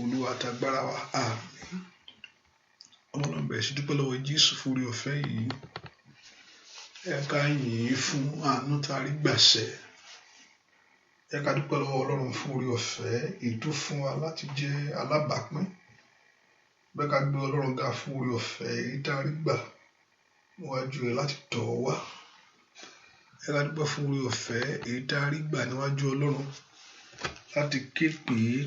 Olúwa àtàgbára wa. Àmín. Ọlọ́run bẹ̀rẹ̀ sí dúpẹ́ lọ́wọ́ Jésù fún oore ọ̀fẹ́ yìí. Ẹ ká yìn fún àánú tá a rí gbàṣẹ. Ẹ ká dúpẹ́ lọ́wọ́ Ọlọ́run fún oore ọ̀fẹ́ ètò fún wa láti jẹ́ alábàápín. Bẹ́ẹ̀ ká gbé Ọlọ́run ga fún oore ọ̀fẹ́ èyí tá a rí gbà níwájú rẹ̀ láti tọ̀ ọ́ wá. Ẹ ká dúpẹ́ fún oore ọ̀fẹ́ èyí tá a rí gbà níwájú Ọlọ́run láti ké pè é.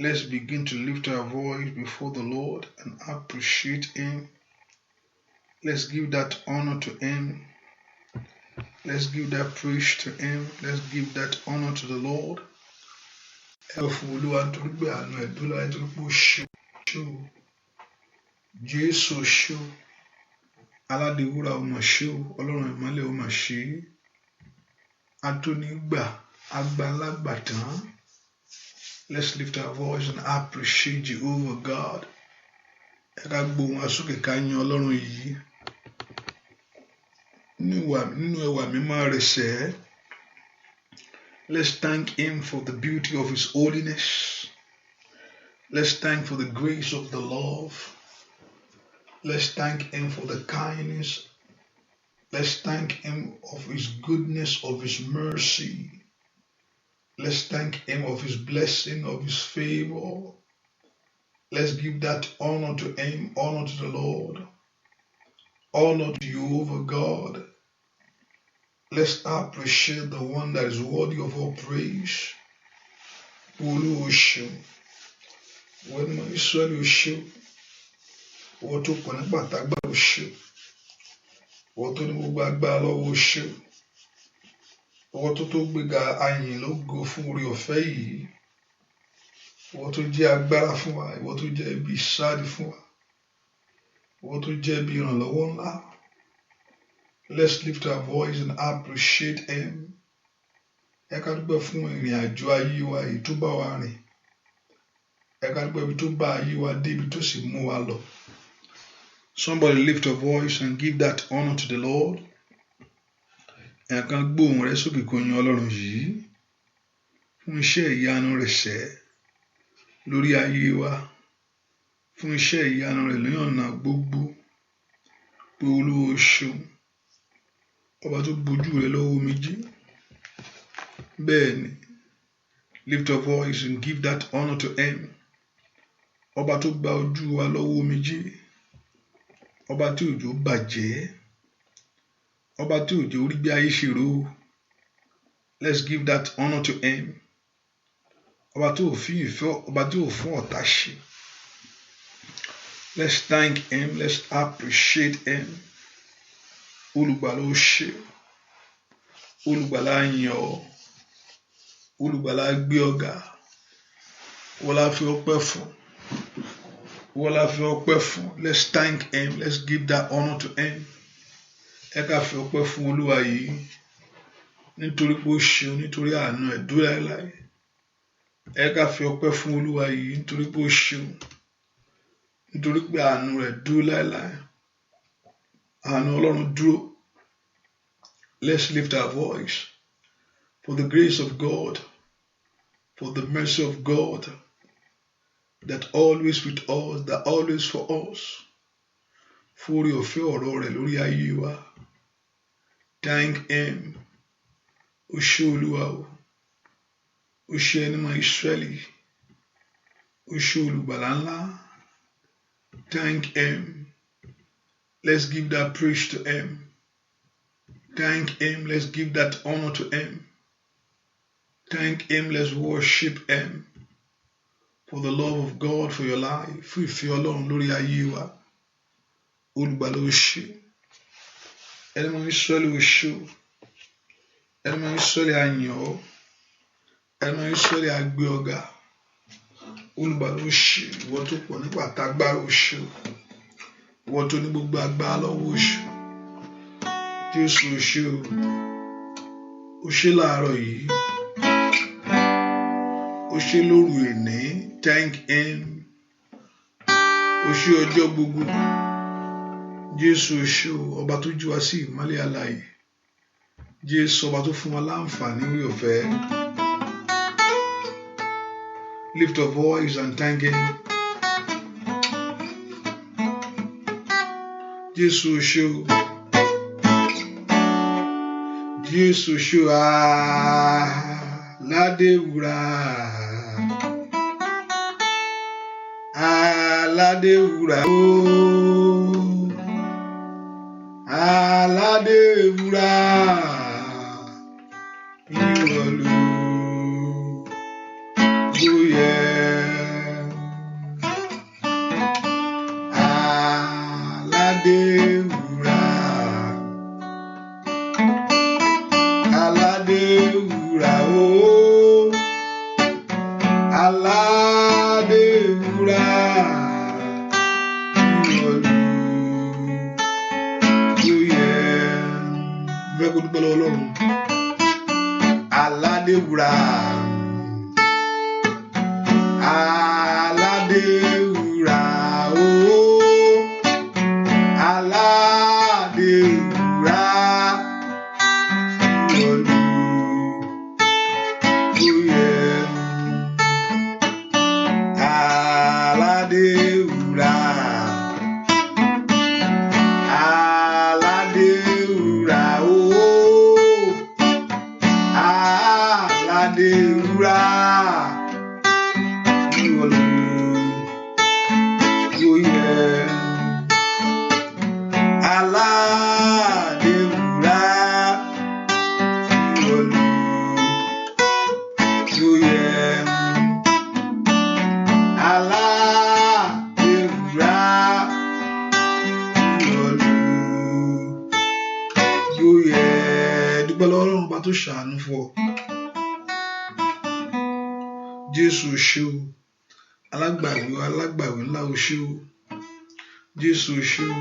Let's begin to lift our voice before the Lord and appreciate Him. Let's give that honor to Him. Let's give that praise to Him. Let's give that honor to the Lord. Ẹ fún Olúwa nítorí pé àánú ẹ̀ dúró láyé nítorí pé ó ṣe o. Jésù ṣe o. Aládé wúrà ó mà ṣe o. Ọlọ́run ìmọ́lẹ̀ ó mà ṣe. Atónígbà agbálágbàtàn. Let's lift our voice and appreciate Jehovah God. Ẹ ká gbóhùn asókè ká yìn Ọlọ́run yìí. Nínú ẹwà mímọ́ rẹ̀ sẹ́. Let's thank Him for the beauty of His holiness. Let's thank for the grace of the love. Let's thank Him for the kindness. Let's thank Him of His goodness, of His mercy. Let's thank Him of His blessing, of His favor. Let's give that honor to Him, honor to the Lord, honor to Jehovah God. Let's appreciate the one that is worthy of all praise. Olúwa o ṣeun. Wọ́n ní Ísírẹ́lì o ṣeun. Wọ́n tó pọ̀ nípa àtàgbàrá o ṣeun. Wọ́n tó ní gbogbo agbára lọ́wọ́ o ṣeun. Wọ́n tó gbéga ayìn lógo fún oore ọ̀fẹ́ yìí. Wọ́n tó jẹ́ agbára fún wa. Wọ́n tó jẹ́ ibi ìsádi fún wa. Wọ́n tó jẹ́ ibi ìrànlọ́wọ́ ńlá. Let's lift our voice and appreciate Him. Ẹ ká dúpẹ́ fún ìrìn àjò ayé wa èyí tó bá wa rìn. Ẹ ká dúpẹ́ ibi tó bá ayé wa dé, ibi tó sì mú wa lọ. Somebody lift your voice and give that honor to the Lord. Ẹ ká gbóhùn rẹ sókè kó yìn Ọlọ́run yìí fún iṣẹ́ ìyanu rẹ̀ sẹ́ lórí ayé wa, fún iṣẹ́ ìyanu rẹ̀ ní ọ̀nà gbogbo. Pé Olúwa o ṣeun. Ọba tó bojú rẹ̀ lọ́wọ́ omijé. Bẹ́ẹ̀ni, lift your voice and give that honor to Him. Ọba tó gba ojú wa lọ́wọ́ omijé. Ọba tí òjò bàjẹ́. Ọba tí òjò orí bí ayé ṣe rò. Let's give that honor to Him. Ọba tí ò fi ìfẹ́, ọba tí ò fún ọ̀tá ṣe. Let's thank Him. Let's appreciate Him. Olùgbàlà ó ṣe. Olùgbàlà yìn ọ́. Olùgbàlà gbé ọ ga. Wọ́n la fi ọpẹ́ fún. Wọ́n la fi ọpẹ́ fún. Let's thank Him. Let's give that honor to Him. Ẹ ká fi ọpẹ́ fún Olúwa yìí nítorí pé ó ṣeun, nítorí àánú ẹ̀ dúró láéláé. Ẹ ká fi ọpẹ́ fún Olúwa yìí nítorí pé ó ṣeun, nítorí pé àánú rẹ̀ dúró láéláé. Àánú Ọlọ́run dúró. Let's lift our voice for the grace of God, for the mercy of God that always with us, that always for us. Fún oore ọ̀fẹ́ ọ̀rọ̀ rẹ̀ lórí ayé wa. Thank Him. Ó ṣé Olúwa o. Ó ṣé ẹni mọ́ Ísírẹ́lì. Ó ṣé olùgbàlà ńlá. Thank Him. Let's give that praise to Him. Thank Him. Let's give that honor to Him. Thank Him. Let's worship Him for the love of God for your life. Fún ìfẹ́ Ọlọ́run lórí ayé wa. Olùgbàlà ó ṣé. Ẹni mọ́ Ísírẹ́lì ó ṣé o. Ẹni mọ́ Ísírẹ́lì a yìn ọ́. Ẹni mọ́ Ísírẹ́lì a gbé ọ ga. Olùgbàlà ó ṣé. Ìwọ tó pọ̀ nípa àtàgbàrá ó ṣé o. Ìwọ tó ní gbogbo agbára lọ́wọ́ ó ṣé. Jésù ó ṣé o. Ó ṣé láàárọ̀ yìí. Ó ṣé lóru èní. Thank Him. Ó ṣé ọjọ́ gbogbo. Jésù ó ṣé o. Ọba tó jí wa sí ìmọ́lẹ̀ alààyè. Jésù ọba tó fún wa láǹfààní oore ọ̀fẹ́ Lift your voice and thank Him. Jesus show. Jesus show. Aladewura. Aladewura. Oh. Aladewura. Iwolu. Oh yeah. Aladewura. Aladewura. Oh. Aladewura. Iwolu. Oh yeah. Very good fellow Ọlọ́run. Aladewura. Aladewura, oh, Aladewura, Olu, oh yeah, Aladewura, Aladewura, oh, Aladewura. Tó ṣàánú fún ọ. Jésù ṣé o, alágbàwí ńlá o ṣé o. Jésù ṣé o,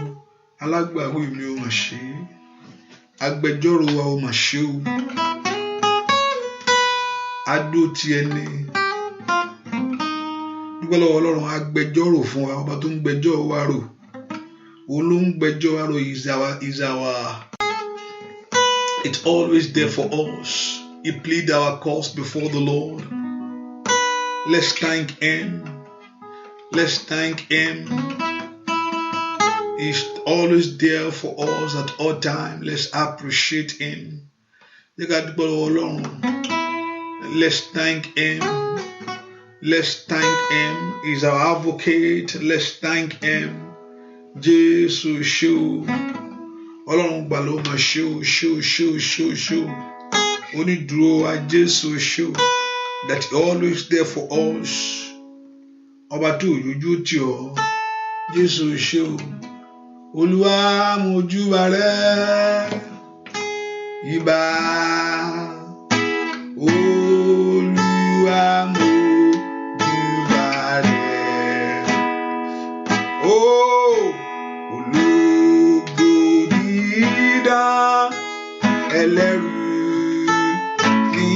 alágbàwí mi o mà ṣe. Agbẹjọ́rò wa o mà ṣe o. Adó ti ẹni. Dúpẹ́ lọ́wọ́ Ọlọ́run agbẹjọ́rò fún wa, ọba tó ń gbẹjọ́ wa rò. Òun ló ń gbẹjọ́ wa rò is our It's always there for us. He plead our cause before the Lord. Let's thank Him. Let's thank Him. He's always there for us at all times. Let's appreciate Him. Let's thank Him. Let's thank Him. He's our advocate. Let's thank Him. Jesus show. Ọlọ́run gbà ló máa ṣó onídùúró wa Jésù ṣó that he always there for us. Ọba tó yójú tì ọ́ Jésù ṣó. Olúwa mojúbà rẹ ìbà. Olúwa mojúbà rẹ. Ẹlẹ́rù ní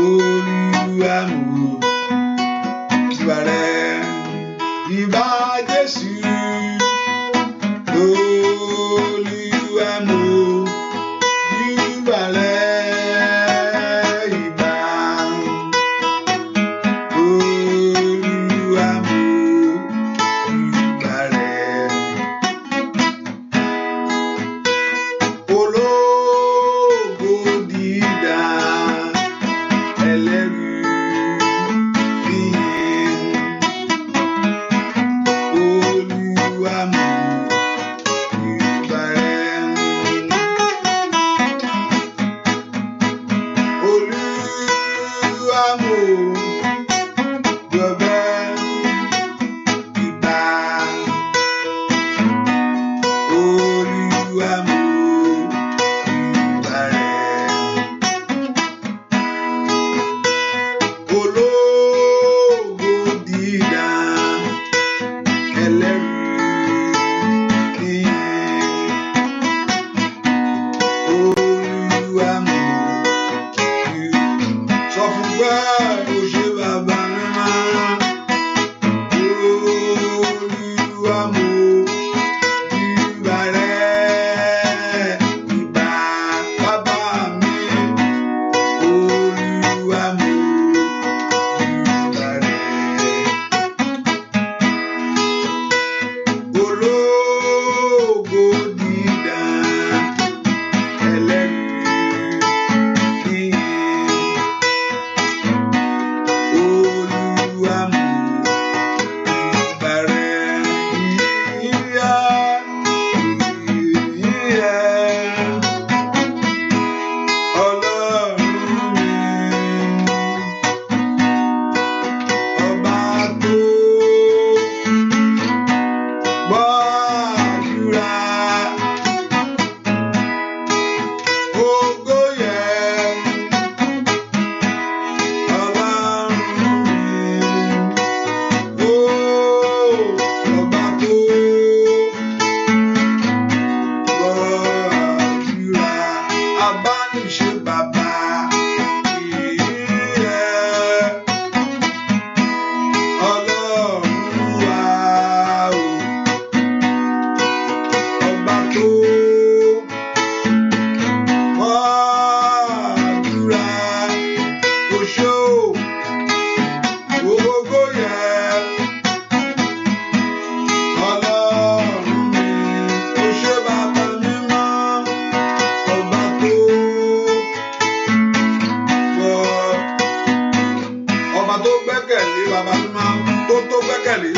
Olúwa mojúbà rẹ ìbà Jésù. Olúwa mojúbà rẹ ìbà. Olúwa mojúbà rẹ. Olúwa mú. tó gbẹ́kẹ̀lé bàbá mi máa tó gbẹ́kẹ̀lé.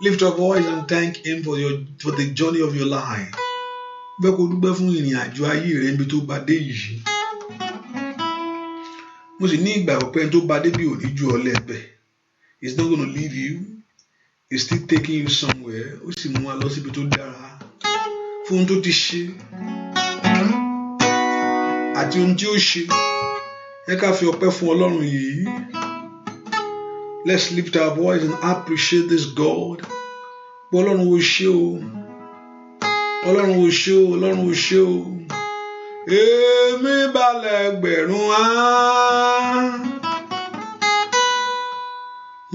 Lift your voice and thank Him for the journey of your life. Bẹ́ẹ̀ kó dúpẹ́ fún ìrìn àjò ayé rẹ̀ níbi tó bá dé yìí. Mo sì ní ìgbàgbọ́ pé tó bá dé bí òní ju ọ̀lẹ bẹ̀. He's not gonna leave you. He's still taking you somewhere. Ó sì mú wa lọ síbi tó dára. Fún ohun tó ti ṣe. Àti ohun tí ó ṣe. Ẹ ká fi ọpẹ́ fún Ọlọ́run yìí. Let's lift our voice and appreciate this God. Ọlọ́run ó ṣé o. Ọlọ́run ó ṣé o. Ọlọ́run ó ṣé o. Èmi balẹ̀ ẹgbẹ̀rún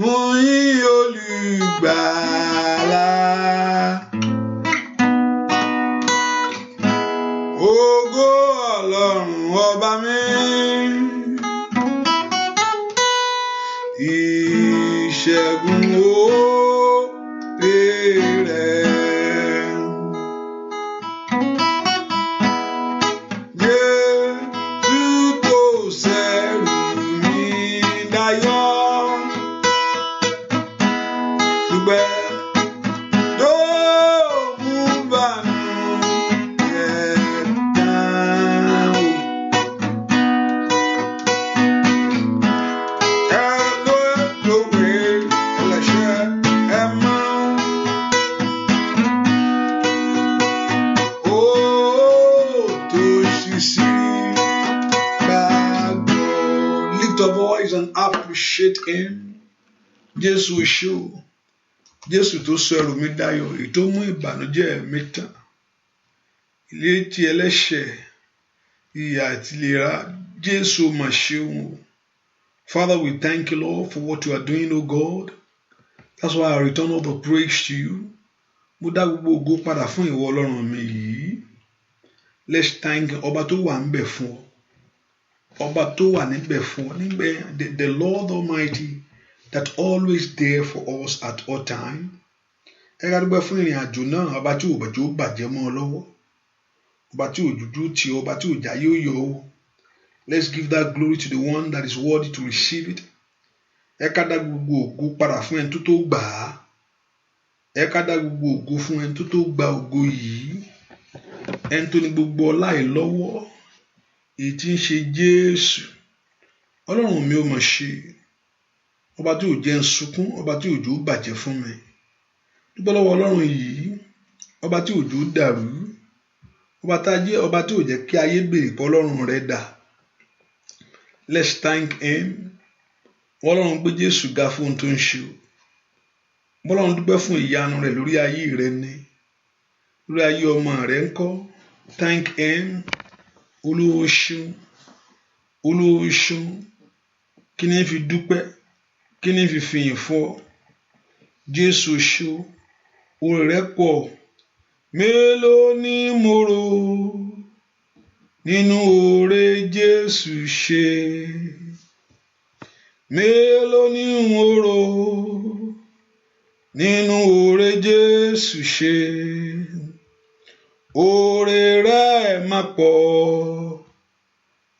mo yìn Olùgbàlà. Ògo Ọlọ́run ọba mi. ìṣẹ́gun oore rẹ̀. Jésù tó ṣẹ́rù mi dayọ̀, dúpẹ́ tó mú bànújẹ́ tán o. And appreciate him. Jésù ṣé o, Jésù tó sọ ẹrù mi dayọ̀, èyí tó mú ìbànújẹ́ mi tán, ilé tí ẹlẹ́ṣẹ̀ ìyà àti ìlera, Jésù mà ṣeun o. Father, we thank you, Lord, for what you are doing, O God. That's why I return all the praise to you. Mo dá gbogbo ògo padà fún ìwọ Ọlọ́run mi yìí. Let's thank ọba tó wà ń bẹ̀ fún ọ. Ọba tó wà níbẹ̀ fún ọ níbẹ̀, the Lord Almighty that always there for us at all time. Ẹ ká dúpẹ́ fún ìrìn àjò náà, ọba tí ò bàjẹ́ mọ́ ọ lọ́wọ́, ọba tí ò dúdú tì ọ, ọba tí ò já yóò yọ ọ. Let's give that glory to the one that is worthy to receive it. Ẹ ká dá gbogbo ògo padà fún ẹni tó tó gbà á. Ẹ ká dá gbogbo ògo fún ẹni tó tó gba ògo yìí. Ẹni tó ní gbogbo ọlá yìí lọ́wọ́, èyí tí ń ṣe Jésù. Ọlọ́run mi ò mọ̀ ṣe, ọba tí ò jẹ́ ń sunkún, ọba tí òjò bàjẹ́ fún mi. Dúpẹ́ lọ́wọ́ Ọlọ́run yìí, ọba tí òjò dàrú, ọba tá a jẹ́, ọba tí ò jẹ́ kí ayé béèrè pé Ọlọ́run rẹ̀ dà. Let's thank him. Ọlọ́run gbé Jésù ga fún ohun tó ń ṣe o. Ọlọ́run dúpẹ́ fún ìyanu rẹ̀ lórí ayé rẹ̀ ni, lórí ayé ọmọ rẹ̀ ńkọ́. Thank him. Olúwa ṣeun, Olúwa ṣeun. Kí ni fi dúpẹ́, kí ni fi fìyìn fún ọ? Jésù ṣe o, oore rẹ̀ pọ̀. Mélòó ni mo rò nínú oore Jésù ṣe? Mélòó ni mo rò nínú oore Jésù ṣe? Oore rẹ̀ máa pọ̀,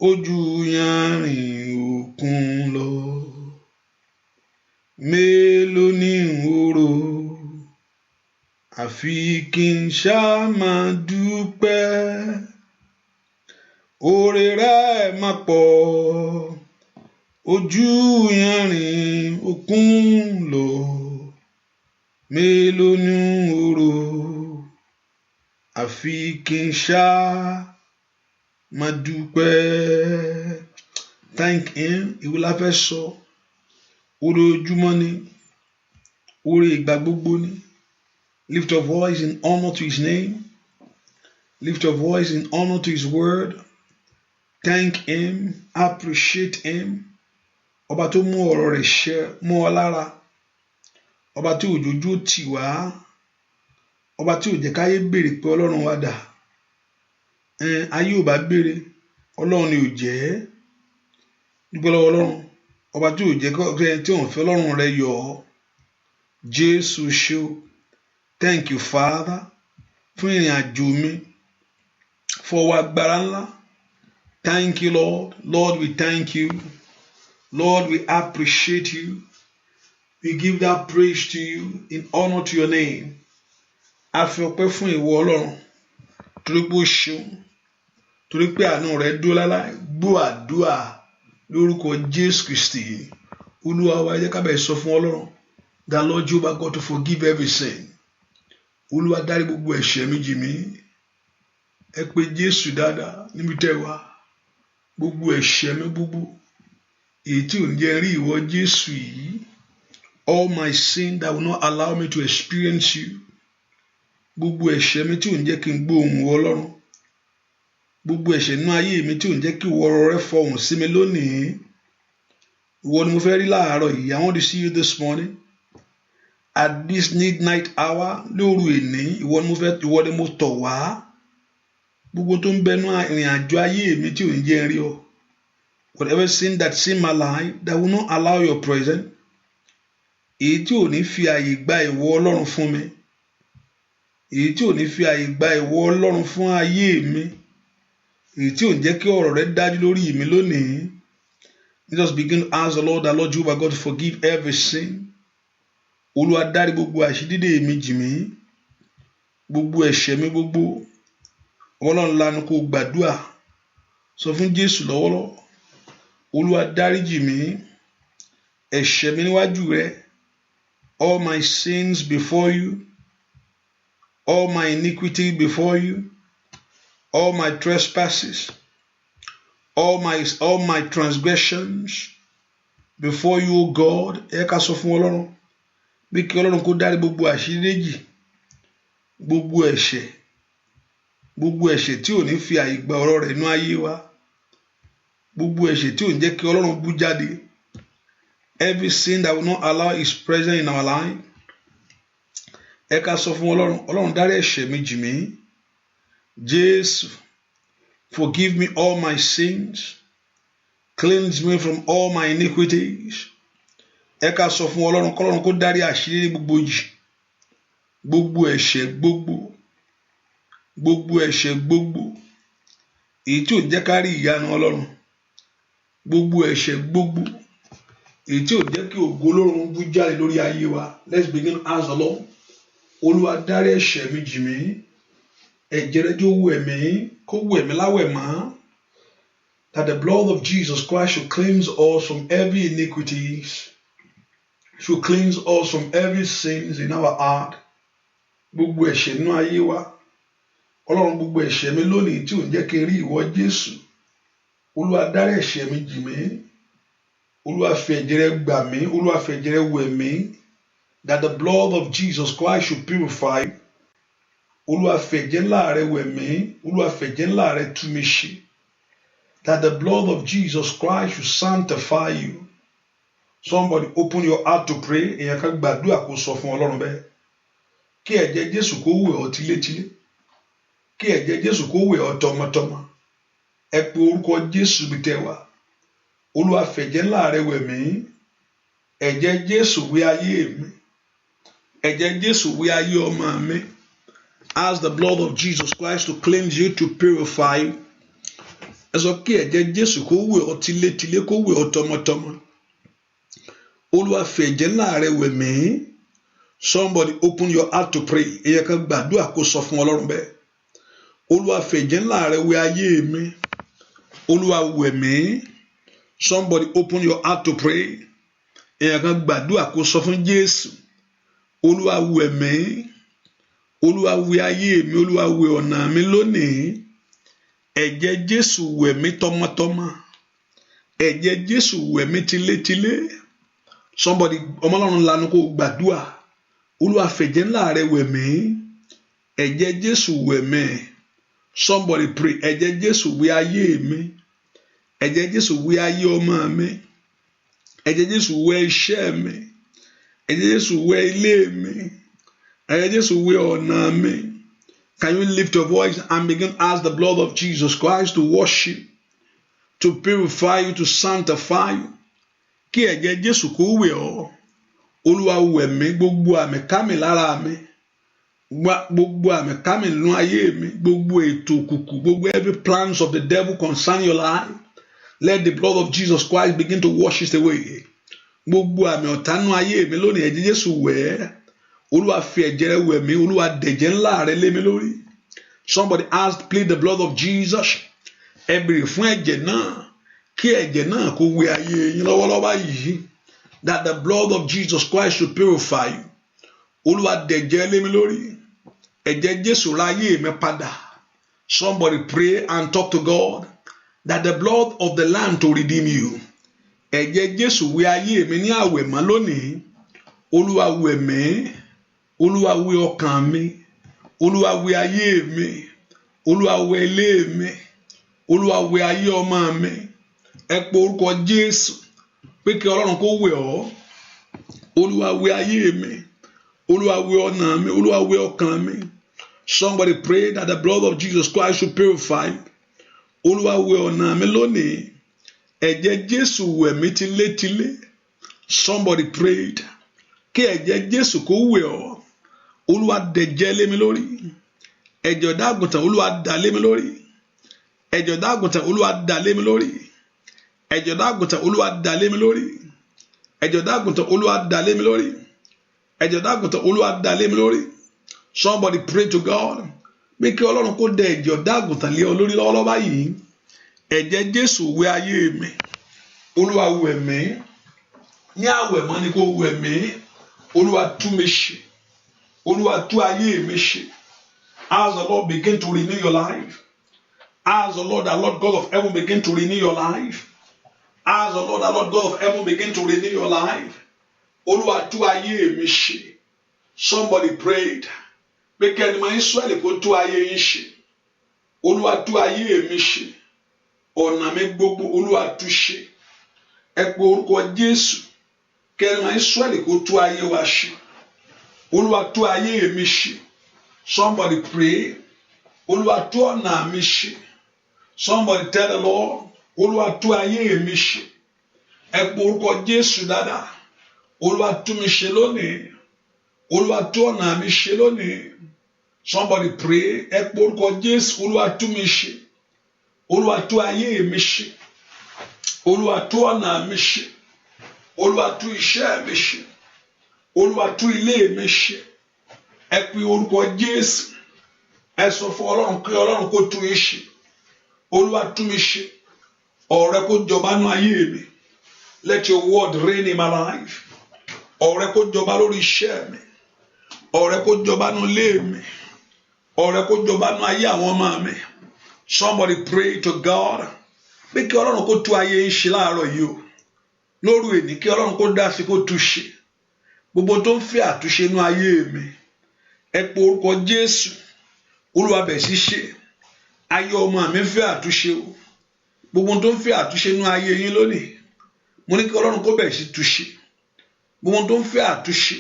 ojú yanrìn òkun lọ. Mélòó ni mo rò, àfi kí n ṣáà máa dúpẹ́. Oore rẹ̀ máa pọ̀, ojú yanrìn òkun lọ. Mélòó ni mo rò, àfi kí n ṣáà máa dúpẹ́. Thank him. Ìwọ la fẹ́ sọ, oore ojúmọ́ ni, oore ìgbà gbogbo ni. Lift your voice in honor to his name. Lift your voice in honor to his word. Thank him. Appreciate him. Ọba tó mú ọ̀rọ̀ rẹ̀ ṣẹ mọ́ ọ lára. Ọba tí òjòjú tì wá. Ọba tí ò jẹ́ káyé béèrè pé Ọlọ́run wá dà. Ayé ò bá béèrè, Ọlọ́run ni ò jẹ́. Dúpẹ́ lọ́wọ́ Ọlọ́run. Ọba tí ò jẹ́ tí òun fẹ́ Ọlọ́run rẹ̀ yọ ọ́. Jésù ṣé o. Thank you, Father, fún ìrìn àjò mi, fọwọ́ agbára ńlá. Thank you, Lord. Lord, we thank you. Lord, we appreciate you. We give that praise to you in honor to your name. A fi ọpẹ́ fún ìwọ Ọlọ́run, torí pé ó ṣeun, torí pé àánú rẹ̀ dúró láláì. Gbọ́ àdúrà lórúkọ Jésù Kristi. Olúwa wa, ẹ jẹ́ ká bẹ̀rẹ̀ sọ fún Ọlọ́run, that Lord Jehovah God to forgive every sin. Olúwa dárí gbogbo ẹ̀ṣẹ̀ mi jì mí. Ẹ pé Jésù dáadáa níbi tẹ́ wá. Gbogbo ẹ̀ṣẹ̀ mi gbogbo, èyí tí ò ń jẹ́ rí ìwọ Jésù yìí. All my sin that will not allow me to experience you. Gbogbo ẹ̀ṣẹ̀ mi tí ò ń jẹ́ kí n gbóhùn Ọlọ́run. Gbogbo ẹ̀ṣẹ̀ nínú ayé mi tí ò ń jẹ́ kí ọ̀rọ̀ rẹ fọhùn sí mi lónìí. Ìwọ ni mo fẹ́ rí láàárọ̀ yìí. I want to see you this morning. At this midnight hour, lóru èní, ìwọ ni mo tọ̀ wá. Gbogbo tó ń bẹnu ìrìn àjò ayé mi tí ò ń jẹ́ rí ọ. Whatever sin that's in my life that will not allow your presence. Èyí tí ò ní fi àyè gba ìwọ Ọlọ́run fún mi. Èyí tí ò ní fi àyè gba ìwọ Ọlọ́run fún ayé mi. Èyí tí ò ń jẹ́ kí ọ̀rọ̀ rẹ dájú lórí mi lónìí. Let us begin to ask the Lord Jehovah God to forgive every sin. Olúwa dárí gbogbo àṣídídé mi jì mí. Gbogbo ẹ̀ṣẹ̀ mi gbogbo. Ọlọ́run lanu kó gbàdúrà. Sọ fún Jésù lọ́wọ́lọ́wọ́. Olúwa dáríjì mí. Ẹ̀ṣẹ̀ mi níwájú rẹ. All my sins before you. All my iniquity before you. All my trespasses. All my transgressions before you, O God. Ẹ ká sọ fún Ọlọ́run. Bí kí Ọlọ́run kó dárí gbogbo àṣírí jì. Gbogbo ẹ̀ṣẹ̀. Gbogbo ẹ̀ṣẹ̀ tí ò ní fi àyè gba ọ̀rọ̀ rẹ̀ nínú ayé wa. Gbogbo ẹ̀ṣẹ̀ tí ò ń jẹ́ kí Ọlọ́run bú jáde. Every sin that will not allow his presence in our life. Ẹ ká sọ fún Ọlọ́run. Ọlọ́run dárí ẹ̀ṣẹ̀ mi jì mí. Jesus, forgive me all my sins. Cleanse me from all my iniquities. Ẹ ká sọ fún Ọlọ́run kọ́lọ́run kó dárí àṣírí gbogbo jì. Gbogbo ẹ̀ṣẹ̀ gbogbo. Gbogbo ẹ̀ṣẹ̀ gbogbo. Èyí tí ò jẹ́ ká rí ìyanu Ọlọ́run. Gbogbo ẹ̀ṣẹ̀ gbogbo. Èyí tí ò jẹ́ kí ògo Ọlọ́run bú jáde lórí ayé wa. Let's begin to ask the Lord. Olúwa dárí ẹ̀ṣẹ̀ mi jì mí. Ẹ̀jẹ̀ rẹ̀ jọ̀ọ́ wẹ̀ mí, kó wẹ̀ mí láwẹ̀ mọ́. That the blood of Jesus Christ should cleanse us from every iniquities. Should cleanse us from every sins in our heart. Gbogbo ẹ̀ṣẹ̀ nínú ayé wa. Ọlọ́run gbogbo ẹ̀ṣẹ̀ mi lónìí tí ò ń jẹ́ kí n rí ìwọ Jésù. Olúwa dárí ẹ̀ṣẹ̀ mi jì mí. Olúwa fi ẹ̀jẹ̀ rẹ̀ gbà mí. Olúwa fi ẹ̀jẹ̀ rẹ̀ wẹ̀ mí. That the blood of Jesus Christ should purify. Olúwa fi ẹ̀jẹ̀ ńlá rẹ̀ wẹ̀ mí. Olúwa fi ẹ̀jẹ̀ ńlá rẹ̀ tú mi ṣe. That the blood of Jesus Christ should sanctify you. Somebody open your heart to pray. Èèyàn kan gbàdúrà kó sọ fún Ọlọ́run bẹ́ẹ̀. Kí ẹ̀jẹ̀ Jésù kó wẹ̀ ọ́ tílétílé. Kí ẹ̀jẹ̀ Jésù kó wẹ̀ ọ́ tọmọtọmọ. Ẹ pe orúkọ Jésù bí tẹ́ wà. Olúwa fi ẹ̀jẹ̀ ńlá rẹ̀ wẹ̀ mí. Ẹ̀jẹ̀ Jésù wẹ̀ ayé mi. Ẹ̀jẹ̀ Jésù wẹ̀ ayé ọmọ mi. Ask the blood of Jesus Christ to cleanse you, to purify you. Ẹ sọ kí ẹ̀jẹ̀ Jésù kó wẹ̀ ọ́ tílétílé, kó wẹ̀ ọ́ tọmọtọmọ. Olúwa fi ẹ̀jẹ̀ ńlá rẹ̀ wẹ̀ mí. Somebody open your heart to pray. Èèyàn kan gbàdúrà kó sọ fún Ọlọ́run bẹ́ẹ̀. Olúwa fi ẹ̀jẹ̀ ńlá rẹ̀ wẹ̀ ayé mi. Olúwa wẹ̀ mí. Somebody open your heart to pray. Èèyàn kan gbàdúrà kó sọ fún Jésù. Olúwa wẹ̀ mí. Olúwa wẹ̀ ayé mi. Olúwa wẹ̀ ọ̀nà mi lónìí. Ẹ̀jẹ̀ Jésù wẹ̀ mí tọmọtọmọ. Ẹ̀jẹ̀ Jésù wẹ̀ mí tílétílé. Somebody ọmọ Ọlọ́run lanu kó gbàdúrà. Olúwa fi ẹ̀jẹ̀ ńlá rẹ̀ wẹ̀ mí. Ẹ̀jẹ̀ Jésù wẹ̀ mí. Somebody pray. Ẹ̀jẹ̀ Jésù wẹ̀ ayé mi. Ẹ̀jẹ̀ Jésù wẹ̀ ayé ọmọ mi. Ẹ̀jẹ̀ Jésù wẹ̀ iṣẹ́ mi. Ẹ̀jẹ̀ Jésù wẹ̀ ilé mi. Ẹ̀jẹ̀ Jésù wẹ̀ ọ̀nà mi. Can you lift your voice and begin to ask the blood of Jesus Christ to wash you, to purify you, to sanctify you? Kí ẹ̀jẹ̀ Jésù kó wẹ̀ ọ́. Olúwa wẹ̀ mí gbogbo àmì kámi lára mi. Gbogbo àmì kámi nínú ayé mi. Gbogbo ètò òkùnkùn, gbogbo every plans of the devil concerning your life. Let the blood of Jesus Christ begin to wash it away. Gbogbo àmì ọ̀tá nínú ayé mi lónìí ẹ̀jẹ̀ Jésù wẹ̀ ẹ́. Olúwa fi ẹ̀jẹ̀ rẹ̀ wẹ̀ mí. Olúwa dẹ̀jẹ̀ ńlá rẹ̀ lé mi lórí. Somebody asked, plead the blood of Jesus. Ẹ béèrè fún ẹ̀jẹ̀ náà. Kí ẹ̀jẹ̀ náà kó wẹ̀ ayé yín lọ́wọ́lọ́wọ́ yìí. That the blood of Jesus Christ should purify you. Olúwa dẹ̀jẹ̀ lé mi lórí. Ẹ̀jẹ̀ Jésù ra ayé mi padà. Somebody pray and talk to God. That the blood of the Lamb to redeem you. Ẹ̀jẹ̀ Jésù wẹ̀ ayé mi ní àwẹ̀ mọ́ lónìí. Olúwa wẹ̀ mí. Olúwa wẹ̀ ọkàn mi. Olúwa wẹ̀ ayé mi. Olúwa wẹ̀ ilé mi. Olúwa wẹ̀ ayé ọmọ mi. Ẹ pe orúkọ Jésù pé kí Ọlọ́run kó wẹ̀ ọ́. Olúwa wẹ̀ ayé mi. Olúwa wẹ̀ ọ̀nà mi. Olúwa wẹ̀ ọkàn mi. Somebody pray that the blood of Jesus Christ should purify. Olúwa wẹ̀ ọ̀nà mi lónìí. ẹ̀jẹ̀ Jésù wẹ̀ mí tilétilé. Somebody prayed. Kí ẹ̀jẹ̀ Jésù kó wẹ̀ ọ́. Olúwa dẹ̀jẹ̀ lé mi lórí. Ẹ̀jẹ̀ ọ̀dọ́-àgùntàn Olúwa dà lé mi lórí. Ẹ̀jẹ̀ ọ̀dọ́-àgùntàn Olúwa dà lé mi lórí. Ẹ̀jẹ̀ ọ̀dọ́-àgùntàn Olúwa dà lé mi lórí. Ẹ̀jẹ̀ ọ̀dọ́-àgùntàn Olúwa dà lé mi lórí. Ẹ̀jẹ̀ ọ̀dọ́-àgùntàn Olúwa dà lé mi lórí. Somebody pray to God. Bí kí Ọlọ́run kó dẹ ẹ̀jẹ̀ ọ̀dọ́-àgùntàn lé ọ lórí lọ́wọ́lọ́wọ́ báyìí. Ẹ̀jẹ̀ Jésù wẹ̀ ayé mi. Olúwa wẹ̀ mí. Ní àwẹ̀ mọ́ ni kó wẹ̀ mí. Olúwa tú mi ṣe. Olúwa tú ayé mi ṣe. As the Lord begin to renew your life. As the Lord God of heaven begin to renew your life. As the Lord God of heaven begin to renew your life. Olúwa tú ayé mi ṣe. Somebody prayed. Pé kí ẹni máa ń sọ ẹ̀lẹ́ kó tú ayé yín ṣe. Olúwa tú ayé mi ṣe. Ọ̀nà mi gbogbo Olúwa tú ṣe. Ẹ pe orúkọ Jésù. Kí ẹni máa ń sọ ẹ̀lẹ́ kó tú ayé wa ṣe. Olúwa tú ayé mi ṣe. Somebody pray. Olúwa tú ọ̀nà mi ṣe. Somebody tell the Lord. Olúwa tú ayé mi ṣe. Ẹ pe orúkọ Jésù dáadáa. Olúwa tú mi ṣe lónìí. Olúwa tú ọ̀nà mi ṣe lónìí. Somebody pray. Ẹ pe orúkọ Jésù. Olúwa tú mi ṣe. Olúwa tú ayé mi ṣe. Olúwa tú ọ̀nà mi ṣe. Olúwa tú iṣẹ́ mi ṣe. Olúwa tú ilé mi ṣe. Ẹ pe orúkọ Jésù. Ẹ sọ fún Ọlọ́run kí Ọlọ́run kó tú yín ṣe. Olúwa tú mi ṣe. Ọ̀rẹ́ kó jọba nínú ayé mi. Let your word reign in my life. Ọ̀rẹ́ kó jọba lórí iṣẹ́ mi. Ọ̀rẹ́ kó jọba nínú ilé mi. Ọ̀rẹ́ kó jọba nínú ayé àwọn ọmọ mi. Somebody pray to God. Pé kí Ọlọ́run kó tú ayé yín ṣe láàárọ̀ yìí o. Lóru èní kí Ọlọ́run kó dá sí kó tú ṣe. Gbogbo tó ń fẹ́ àtúnṣe nínú ayé mi. Ẹ pe orúkọ Jésù. Olúwa bẹ̀ sí ṣe. Ayé ọmọ mi fẹ́ àtúnṣe o. Gbogbo tó ń fẹ́ àtúnṣe nínú ayé yín lónìí. Mo ní kí Ọlọ́run kó bẹ̀ sí tú ṣe. Gbogbo tó ń fẹ́ àtúnṣe.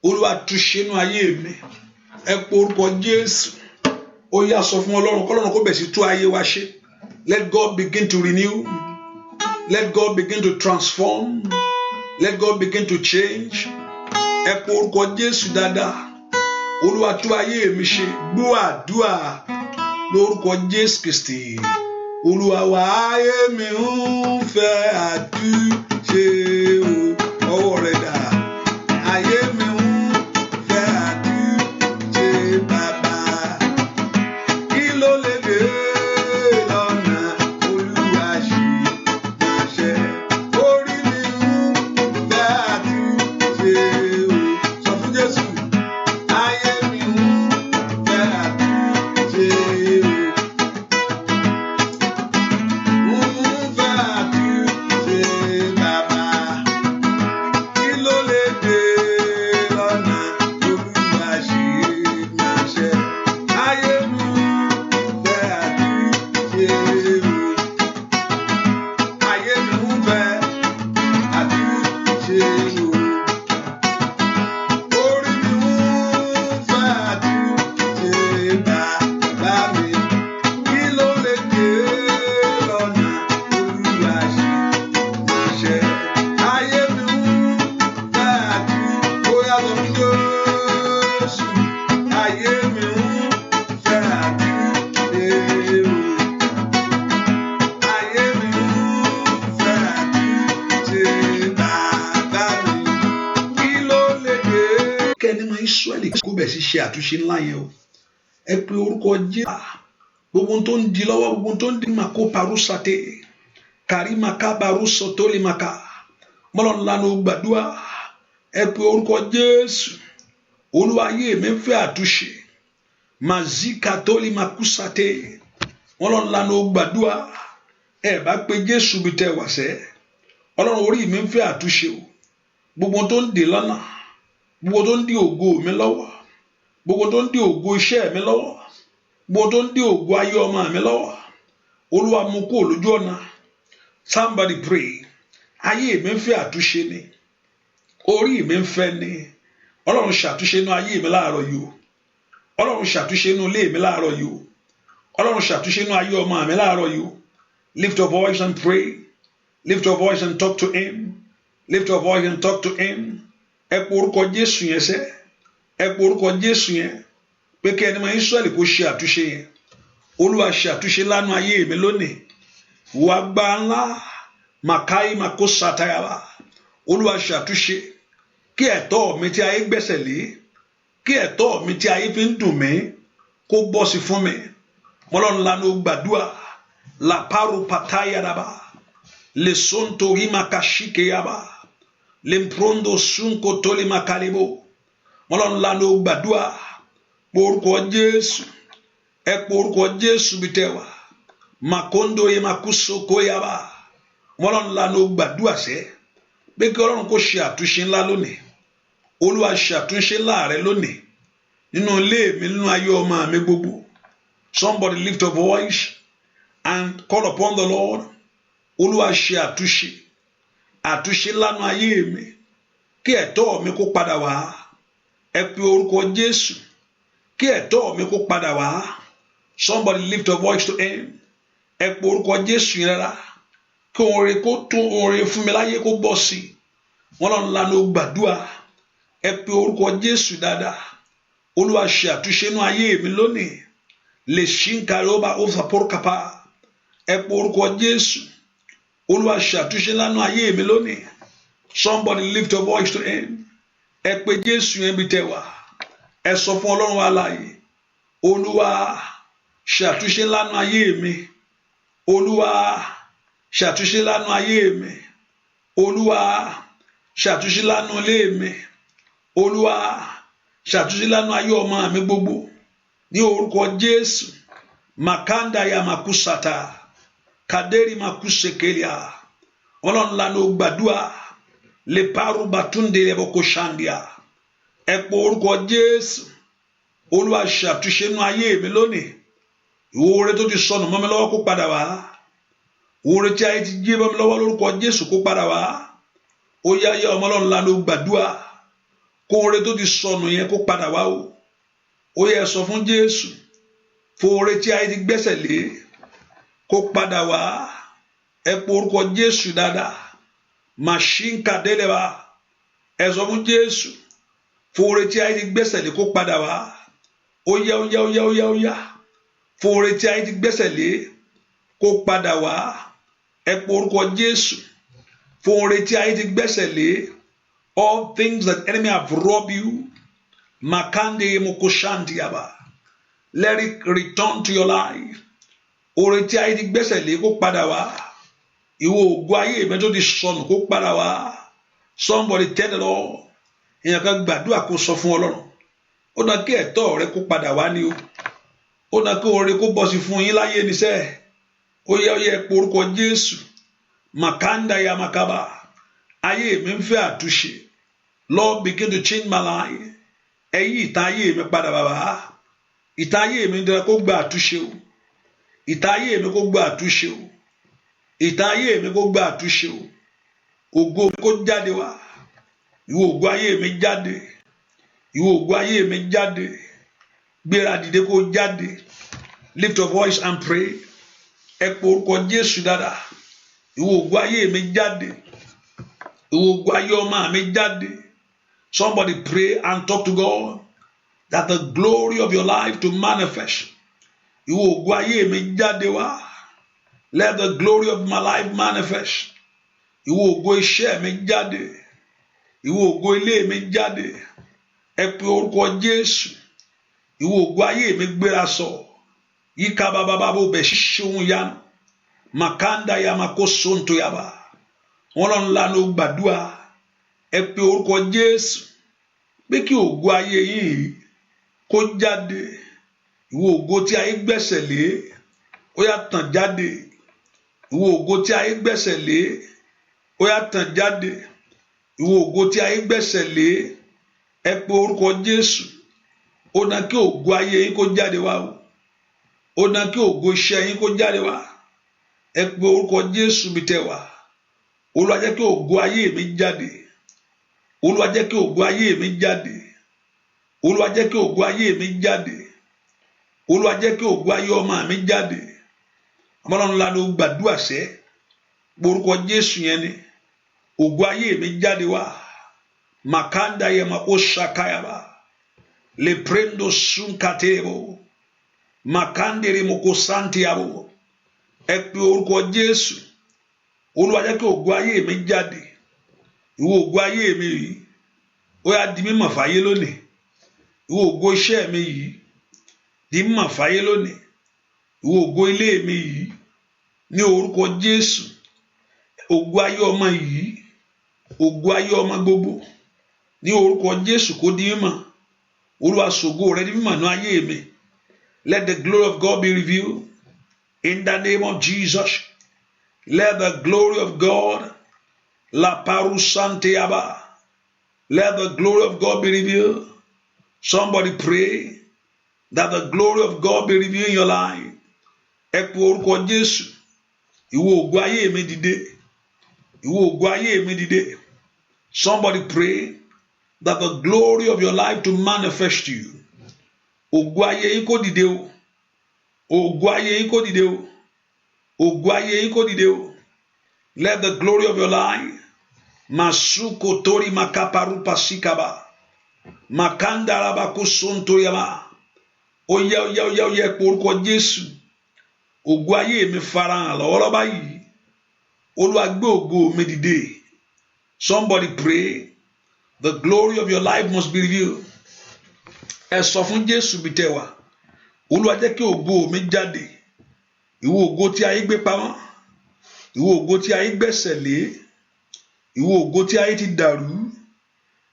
Olúwa tú ṣe nínú ayé mi. Ẹ pe orúkọ Jésù. Ó yá sọ fún Ọlọ́run kí Ọlọ́run kó bẹ̀ sí tú ayé wa ṣe. Let God begin to renew. Let God begin to transform. Let God begin to change. Ẹ pe orúkọ Jésù dáadáa. Olúwa tú ayé mi ṣe. Gbọ́ àdúrà lórúkọ Jésù Kristi. Olúwa wa ayé mi ń fẹ́ àtúnṣe o. Ọwọ́ rẹ̀ dà. Ayé mi ń fẹ́ àtúnṣe bàbá. Kí ló lè dé lọ́nà Olúwa ṣì máa ṣe. Orí mi ń fẹ́ àtúnṣe o. Sọ fún Jésù. Ayé mi ń fẹ́ àtúnṣe o. Ṣe àtúnṣe ńlá yẹn o. Ẹ pe orúkọ Jésù. Gbogbo tó ń di lọ́wọ́, gbogbo tó ń di màkó parúsàté kàrí màkà barúsọ tó lè màkà mọ́lọ́ ńlá ní gbàdúrà. Ẹ pe orúkọ Jésù. Olúwa ayé mi ń fẹ́ àtúnṣe. Màzíkà tó lè màkúsàté mọ́lọ́ ńlá ní gbàdúrà. Ẹ bá pe Jésù bí tẹ wá sẹ́. Ọlọ́run orí mi ń fẹ́ àtúnṣe o. Gbogbo tó ń di lọ́nà, gbogbo tó ń di ògo mi lọ́wọ́, gbogbo tó ń di ògo iṣẹ́ mi lọ́wọ́, gbogbo tó ń di ògo ayé ọmọ mi lọ́wọ́, Olúwa mú kúrò lójú ọ̀nà. Somebody pray. Ayé mi ń fẹ́ àtúnṣe ni. Orí mi ń fẹ́ ni. Ọlọ́run ṣàtúnṣe inú ayé mi láàárọ̀ yìí o. Ọlọ́run ṣàtúnṣe inú ilé mi láàárọ̀ yìí o. Ọlọ́run ṣàtúnṣe inú ayé ọmọ mi láàárọ̀ yìí o. Lift your voice and pray. Lift your voice and talk to him. Lift your voice and talk to him. Ẹ pe orúkọ Jésù yẹn sẹ́. Ẹ pe orúkọ Jésù yẹn. Pé kí ẹni máa Ísírẹ́lì kó ṣe àtúnṣe yẹn. Olúwa ṣe àtúnṣe lánàá ayé mi lónìí. Wà gbà ńlá. Màkàí màkó sàtáyàwá. Olúwa ṣe àtúnṣe. Kí ẹ̀tọ́ mi tí ayé gbẹ́sẹ̀ lé. Kí ẹ̀tọ́ mi tí ayé fi ń dùn mí. Kó bọ́ sí fún mi. Mọ́lọ́run lánàá ó gbàdúrà. Làpárò pàtáyàdàbà. Le sonto rimakashike yaba. Lemprondo sunko toli makalibo. Mọ́lọ́run lánàá ó gbàdúrà. Porúkọ Jésù. Ẹ porúkọ Jésù bí tẹ́wà. Makondo ye makuso koyaba. Mọ́lọ́run lánàá ó gbàdúrà sẹ́. Pé kí Ọlọ́run kó ṣe àtúnṣe ńlá lónìí. Olúwa ṣe àtúnṣe ńlá rẹ lónìí. Nínú ilé mi, nínú ayé ọmọ mi gbogbo. Somebody lift your voice and call upon the Lord. Olúwa ṣe àtúnṣe. Àtúnṣe lánàá ayé mi. Kí ẹ̀tọ́ mi kó padà wá. Ẹ pe orúkọ Jésù. Kí ẹ̀tọ́ mi kó padà wá. Somebody lift your voice to him. Ẹ pe orúkọ Jésù yẹn rárá. Kí oore kó tún oore fún mi láyé kó bọ́ sí. Wọ́n lọ ńlá ló gbàdúrà. Ẹ pe orúkọ Jésù dáadáa. Olúwa ṣe àtúnṣe nínú ayé mi lónìí. Lè ṣí ń kárí ọba ó fàpọ̀ kápá. Ẹ pe orúkọ Jésù. Olúwa ṣe àtúnṣe lánàá ayé mi lónìí. Somebody lift your voice to him. Ẹ pe Jésù yẹn bí tẹ́wà. Ẹ sọ fún Ọlọ́run alààyè. Olúwa ṣe àtúnṣe lánàá ayé mi. Olúwa ṣe àtúnṣe lánàá ayé mi. Olúwa ṣe àtúnṣe lánàá ilé mi. Olúwa ṣe àtúnṣe lánàá ayé ọmọ mi gbogbo. Ní orúkọ Jésù. Makanda ya makusata. Kaderi makusekelia. Ọlọ́run lánàá gbàdúrà. Le paru batunde lebo koshandia. Ẹ pe orúkọ Jésù. Olúwa ṣe àtúnṣe nínú ayé mi lónìí. Oore tó ti sọnù mọ́ mi lọ́wọ́ kó padà wá. Oore tí ayé ti jí mọ́ mi lọ́wọ́ lórúkọ Jésù kó padà wá. Ó yá yá ọmọ Ọlọ́run lánàá gbàdúrà. Kó oore tó ti sọnù yẹn kó padà wá o. Ó yẹ sọ fún Jésù. Fún oore tí ayé ti gbẹ́sẹ̀ lé. Kó padà wá. Ẹ pe orúkọ Jésù dáadáa. Màṣínkà délẹ̀wá. Ẹ sọ fún Jésù. Fún oore tí ayé ti gbẹ́sẹ̀ lé kó padà wá. Ó yá ó yá ó yá ó yá ó yá. Fún oore tí ayé ti gbẹ́sẹ̀ lé kó padà wá. Ẹ pe orúkọ Jésù. Fún oore tí ayé ti gbẹ́sẹ̀ lé. All things that enemy have robbed you. Makande mokoshantiaba. Let it return to your life. Oore tí ayé ti gbẹ́sẹ̀ lé kó padà wá. Ìwọ ògo ayé mi tó ti sọnù kó padà wá. Somebody tell the Lord. Èèyàn kan gbàdúrà kó sọ fún Ọlọ́run. Ó dá kí ẹ̀tọ́ rẹ kó padà wá ní o. Ó dá kí oore kó bọ́ sí fún yín láyé níṣẹ́. Ó yẹ pé orúkọ Jésù. Makanda ya makaba. Ayé mi ń fẹ́ àtúnṣe. Lord, begin to change my life. Ẹ yí ìtàn ayé mi padà bàbá. Ìtàn ayé mi dára kó gba àtúnṣe o. Ìtàn ayé mi kó gba àtúnṣe o. Ìtàn ayé mi kó gba àtúnṣe o. Ògo mi kó jáde wá. Ìwọ ògo ayé mi jáde. Ìwọ ògo ayé mi jáde. Gbéra dìde kó jáde. Lift your voice and pray. Ẹ pe orúkọ Jésù dáadáa. Ìwọ ògo ayé mi jáde. Ìwọ ògo ayé ọmọ mi jáde. Somebody pray and talk to God that the glory of your life to manifest. Ìwọ ògo ayé mi jáde wá. Let the glory of my life manifest. Ìwọ ògo iṣẹ́ mi jáde. Ìwọ ògo ilé mi jáde. Ẹ pe orúkọ Jésù. Ìwọ ògo ayé mi gbéra sọ. Yíká bàbá bó bẹ̀ ṣíṣe ohun yanu. Makanda ya makosonto yaba. Wọ́n lọ ńlá ló gbàdúrà. Ẹ pe orúkọ Jésù. Pé kí ògo ayé yìí kó jáde. Ìwọ ògo tí ayé gbẹ́sẹ̀ lé. Ó yá tàn jáde. Ìwọ ògo tí ayé gbẹ́sẹ̀ lé. Ó yá tàn jáde. Ìwọ ògo tí ayé gbẹ́sẹ̀ lé. Ẹ pe orúkọ Jésù. Ó dá kí ògo ayé yín kó jáde wá o. Ó dá kí ògo iṣẹ́ yín kó jáde wá. Ẹ pe orúkọ Jésù bí tẹ́ wá. Olúwa jẹ́ kí ògo ayé mi jáde. Olúwa jẹ́ kí ògo ayé mi jáde. Olúwa jẹ́ kí ògo ayé mi jáde. Olúwa jẹ́ kí ògo ayé ọmọ mi jáde. Ọlọ́run ńlá ló gbàdúrà sẹ́. Borúkọ Jésù yẹn ni ògo ayé mi jáde wá makanda yema oshakayaba le prendo sunkatebo makandere moko santiabo ẹ pe orúkọ Jésù. Olúwa jẹ́ kí ògo ayé mi jáde. Ìwọ ògo ayé mi yìí ó yá di mímọ̀ fáyé lónìí. Ìwọ ògo iṣẹ́ mi yìí di mímọ̀ fáyé lónìí. Ìwọ ògo ilé mi yìí ní orúkọ Jésù. Ògo ayé ọmọ yìí, ògo ayé ọmọ gbogbo ní orúkọ Jésù kó di mímọ̀. Olúwa ṣògo rẹ di mímọ̀ ní ayé mi. Let the glory of God be revealed in the name of Jesus. Let the glory of God, la parusanteaba, let the glory of God be revealed. Somebody pray that the glory of God be revealed in your life. Ẹ pe orúkọ Jésù. Ìwọ ògo ayé mi dìde. Ìwọ ògo ayé mi dìde. Somebody pray that the glory of your life to manifest you. Ògo ayé yín kó dìde o. Ògo ayé yín kó dìde o. Ògo ayé yín kó dìde o. Let the glory of your life masuko tori makaparu pasikaba makandaraba kusontoriama oya pe orúkọ Jésù. Ògo ayé mi farahàn lọ́wọ́lọ́wọ́ báyìí. Olúwa gbé ògo mi dìde. Somebody pray the glory of your life must be revealed. Ẹ sọ fún Jésù bí tẹ́ wà. Olúwa jẹ́ kí ògo mi jáde. Ìwọ ògo tí ayé gbé pamọ́. Ìwọ ògo tí ayé gbẹ́sẹ̀ lé. Ìwọ ògo tí ayé ti dàrú.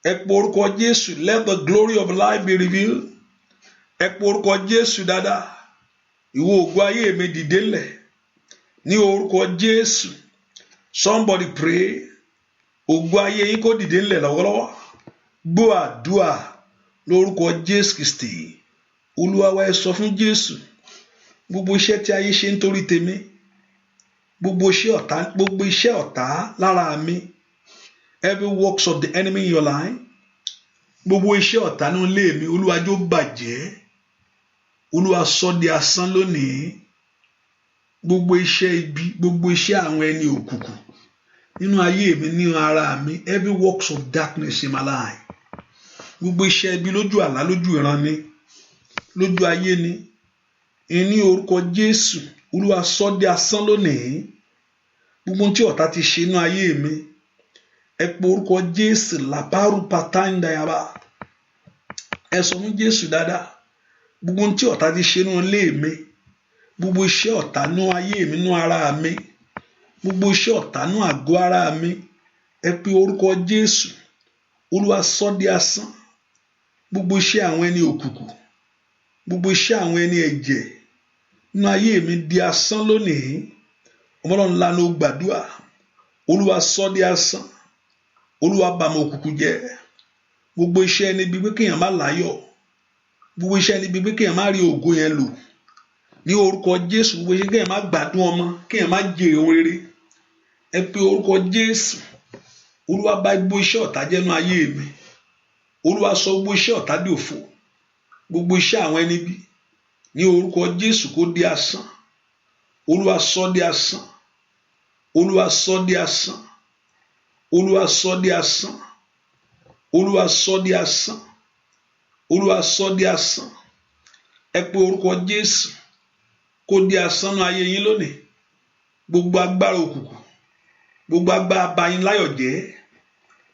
Ẹ pe orúkọ Jésù. Let the glory of life be revealed. Ẹ pe orúkọ Jésù dáadáa. Ìwọ ògo ayé mi dìde lẹ̀ ní orúkọ Jésù. Somebody pray. Ògo ayé yín kó dìde lẹ̀ lọ́wọ́lọ́wọ́. Gbọ́ àdúà lórúkọ Jésù Kristi. Olúwa wa ẹ sọ fún Jésù. Gbogbo iṣẹ́ tí ayé ṣe nítorí tèmi. Gbogbo iṣẹ́ ọ̀tá lára mi. Every works of the enemy in your life. Gbogbo iṣẹ́ ọ̀tá nínú ilé mi. Olúwa jọ̀ọ́ bàjẹ́. Olúwa sọ di asán lónìí. Gbogbo iṣẹ́ ibi, gbogbo iṣẹ́ àwọn ẹni òkùnkùn nínú ayé mi, nínú ara mi. Every works of darkness in my life. Gbogbo iṣẹ́ ibi lójú àlá, lójú ìran ni, lójú ayé ni. Ní orúkọ Jésù, Olúwa sọ di asán lónìí. Gbogbo tí ọ̀tá ti ṣe nínú ayé mi. Ẹ pe orúkọ Jésù làbárù pàtàǹdàyàbá. Ẹ sọ fún Jésù dáadáa. Gbogbo tí ọ̀tá ti ṣe nínú ilé mi. Gbogbo iṣẹ́ ọ̀tá nínú ayé mi, nínú ara mi. Gbogbo iṣẹ́ ọ̀tá nínú àgọ́ ara mi. Ẹ pe orúkọ Jésù. Olúwa sọ di asán. Gbogbo iṣẹ́ àwọn ẹni òkùnkùn. Gbogbo iṣẹ́ àwọn ẹni ẹ̀jẹ̀ nínú ayé mi di asán lónìí. Ọmọlọ́run ńlá ló gbàdúrà. Olúwa sọ di asán. Olúwa bà mọ́ òkùnkùn jẹ́. Gbogbo iṣẹ́ ẹni bíi pé kéèyàn má láyọ̀. Gbogbo iṣẹ́ ẹni bíi pé kéèyàn má rí ògo yẹn lò. Ní orúkọ Jésù, gbogbo iṣẹ́ kéèyàn má gbádùn ọmọ, kéèyàn má jèrè ohun rere. Ẹ pe orúkọ Jésù. Olúwa bà gbogbo iṣẹ́ ọ̀tá jẹ́ nínú ayé mi. Olúwa sọ gbogbo iṣẹ́ ọ̀tá di òfo. Gbogbo iṣẹ́ àwọn ẹni bí. Ní orúkọ Jésù kó di asán. Olúwa sọ di asán. Olúwa sọ di asán. Olúwa sọ di asán. Olúwa sọ di asán. Olúwa sọ di asán. Ẹ pe orúkọ Jésù kó di asán nínú ayé yín lónìí. Gbogbo agbára òkùnkùn, gbogbo agbára abayín láyọ̀ jẹ́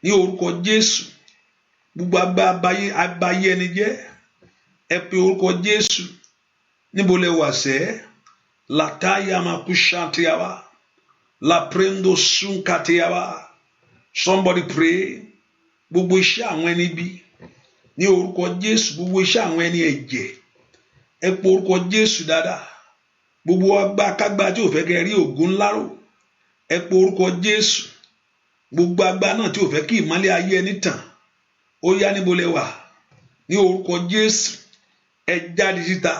ní orúkọ Jésù. Gbogbo agbára abayé ẹni jẹ́. Ẹ pe orúkọ Jésù. Níbo lẹ wà sẹ́? Lataya makushantiaba. La prendo sunkatiaba. Somebody pray. Gbogbo iṣẹ́ àwọn ẹni bí. Ní orúkọ Jésù. Gbogbo iṣẹ́ àwọn ẹni ẹ̀jẹ̀. Ẹ pe orúkọ Jésù dáadáa. Gbogbo agbákágbá tí ò fẹ́ kẹ́ rí ògo ńlá rò. Ẹ pe orúkọ Jésù. Gbogbo agbá náà tí ò fẹ́ kí ìmọ́lẹ̀ ayé ẹni tàn. Ó yá níbo lẹ wà? Ní orúkọ Jésù. Ẹ jáde síta.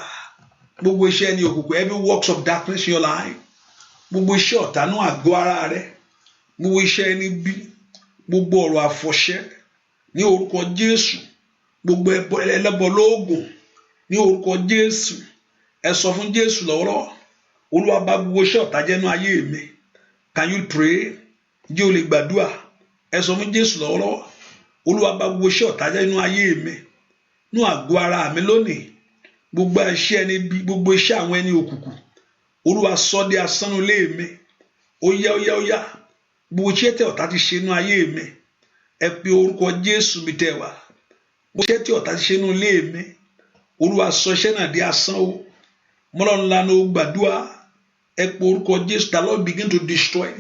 Gbogbo iṣẹ́ ẹni òkùnkùn. Every works of darkness in your life. Gbogbo iṣẹ́ ọ̀tá nínú àgọ́ ara rẹ. Gbogbo iṣẹ́ ẹni bí. Gbogbo ọ̀rọ̀ àfọ̀ṣẹ. Ní orúkọ Jésù. Gbogbo ẹlẹ́bọ lóògùn. Ní orúkọ Jésù. Ẹ sọ fún Jésù lọ́wọ́lọ́wọ́. Olúwa bà gbogbo iṣẹ́ ọ̀tá jẹ́ nínú ayé mi. Can you pray? Jẹ́ o lè gbàdúrà. Ẹ sọ fún Jésù lọ́wọ́lọ́wọ́. Olúwa bá gbogbo iṣẹ́ ọ̀tá jẹ́ nínú ayé mi, nínú àgọ́ ara mi lónìí. Gbogbo iṣẹ́ ẹni bí, gbogbo iṣẹ́ àwọn ẹni òkùnkùn. Olúwa sọ di asán nínú ilé mi. Ó yá. Gbogbo iṣẹ́ tí ọ̀tá ti ṣe nínú ayé mi. Ẹ pe orúkọ Jésù bí tẹ́ wà. Gbogbo iṣẹ́ tí ọ̀tá ti ṣe nínú ilé mi. Olúwa sọ iṣẹ́ náà di asán o. Mọ́lọ́run lánà ó gbàdúrà. Ẹ pe orúkọ Jésù. The Lord begin to destroy.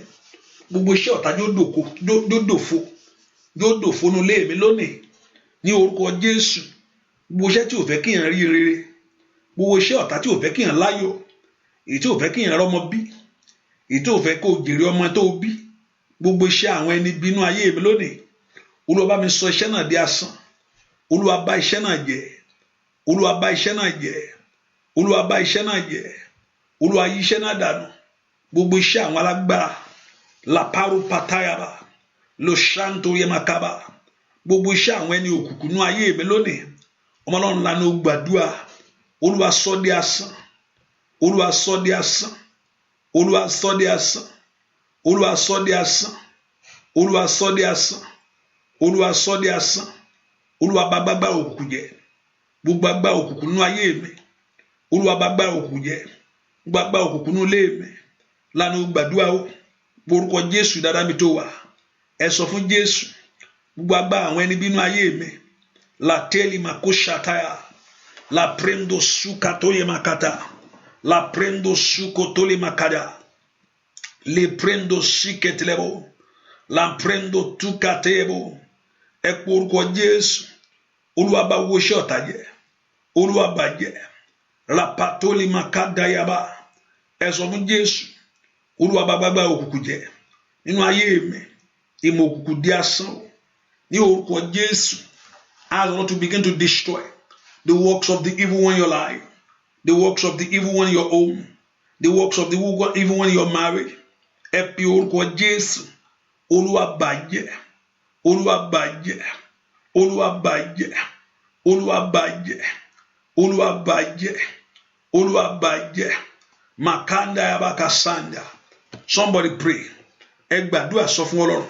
Gbogbo iṣẹ́ ọ̀tá yóò dòfo nínú ilé mi lónìí. Ní orúkọ Jésù. Gbogbo iṣẹ́ tí ò fẹ́ kí èèyàn rí rere. Gbogbo iṣẹ́ ọ̀tá tí ò fẹ́ kí èèyàn láyọ̀. Èyí tí ò fẹ́ kí èèyàn rọ́mọ bí. Èyí tí ò fẹ́ kó jèrè ọmọ tó bí. Gbogbo iṣẹ́ àwọn ẹni bínú ayé mi lónìí. Olúwa bá mi sọ iṣẹ́ náà di asán. Olúwa bá iṣẹ́ náà jẹ́. Olúwa bá iṣẹ́ náà jẹ́. Olúwa bá iṣẹ́ náà jẹ́. Olúwa yí iṣẹ́ náà dànù. Gbogbo iṣẹ́ àwọn alágbára. Laparu patayaba. Lo shanto yemakaba. Gbogbo iṣẹ́ àwọn ẹni òkùnkùn nínú ayé mi lónìí. Ọmọ Ọlọ́run lánàá ó gbàdúrà. Olúwa sọ di asán. Olúwa sọ di asán. Olúwa sọ di asán. Olúwa sọ di asán. Olúwa sọ di asán. Olúwa sọ di asán. Olúwa bá gbàgbà òkùnkùn jẹ́. Gbogbo agbá òkùnkùn nínú ayé mi. Olúwa bá gbà òkùnkùn jẹ́. Gbogbo agbá òkùnkùn nínú ilé mi. Lánàá ó gbàdúrà o. Orúkọ Jésù dáadáa mi tó wà. Ẹ sọ fún Jésù. Gbogbo agbá àwọn ẹni bínú ayé mi. La teli makoshataya. La prendo suka toye makata. La prendo suko tole makada. Le prendo siketlebo. La prendo tukatebo. Ẹ pe orúkọ Jésù. Olúwa bá wo iṣẹ́ ọ̀tá jẹ́. Olúwa bàjẹ́. La patoli makadayaba. Ẹ sọ fún Jésù. Olúwa bá gbàgbà òkùnkùn jẹ́. Nínú ayé mi. Ìmọ̀ òkùnkùn di asán. Ní orúkọ Jésù. Ask the Lord to begin to destroy the works of the evil one in your life. The works of the evil one in your home. The works of the evil one in your marriage. Ẹ pe orúkọ Jésù. Olúwa bàjẹ́. Olúwa bàjẹ́. Olúwa bàjẹ́. Olúwa bàjẹ́. Olúwa bàjẹ́. Olúwa bàjẹ́. Makanda yabakasanda. Somebody pray. Ẹ gbàdúrà sọ fún Ọlọ́run.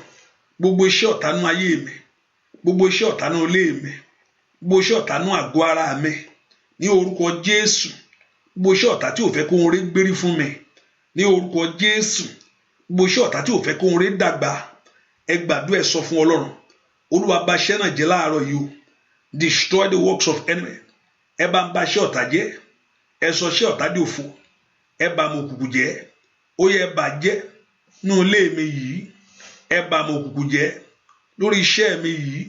Gbogbo iṣẹ́ ọ̀tá nínú ayé mi. Gbogbo iṣẹ́ ọ̀tá nínú ilé mi. Gbogbo iṣẹ́ ọ̀tá nínú àgọ́ ara mi. Ní orúkọ Jésù. Gbogbo iṣẹ́ ọ̀tá tí ò fẹ́ kó ń rí gbérí fún mi. Ní orúkọ Jésù. Gbogbo iṣẹ́ ọ̀tá tí ò fẹ́ kó ń rí dàgbà. Ẹ gbàdúrà sọ fún Ọlọ́run. Olúwa bá iṣẹ́ náà jẹ́ láàárọ̀ yìí o. Destroy the works of enemy. Ẹ bá ń bá iṣẹ́ ọ̀tá jẹ́. Ẹ sọ iṣẹ́ ọ̀tá di òfo. Ẹ bá mọ òkùnkùn jẹ́. Ó yẹ bàjẹ́ nínú ilé mi yìí. Ẹ bá mọ òkùnkùn jẹ́ lórí iṣẹ́ mi yìí.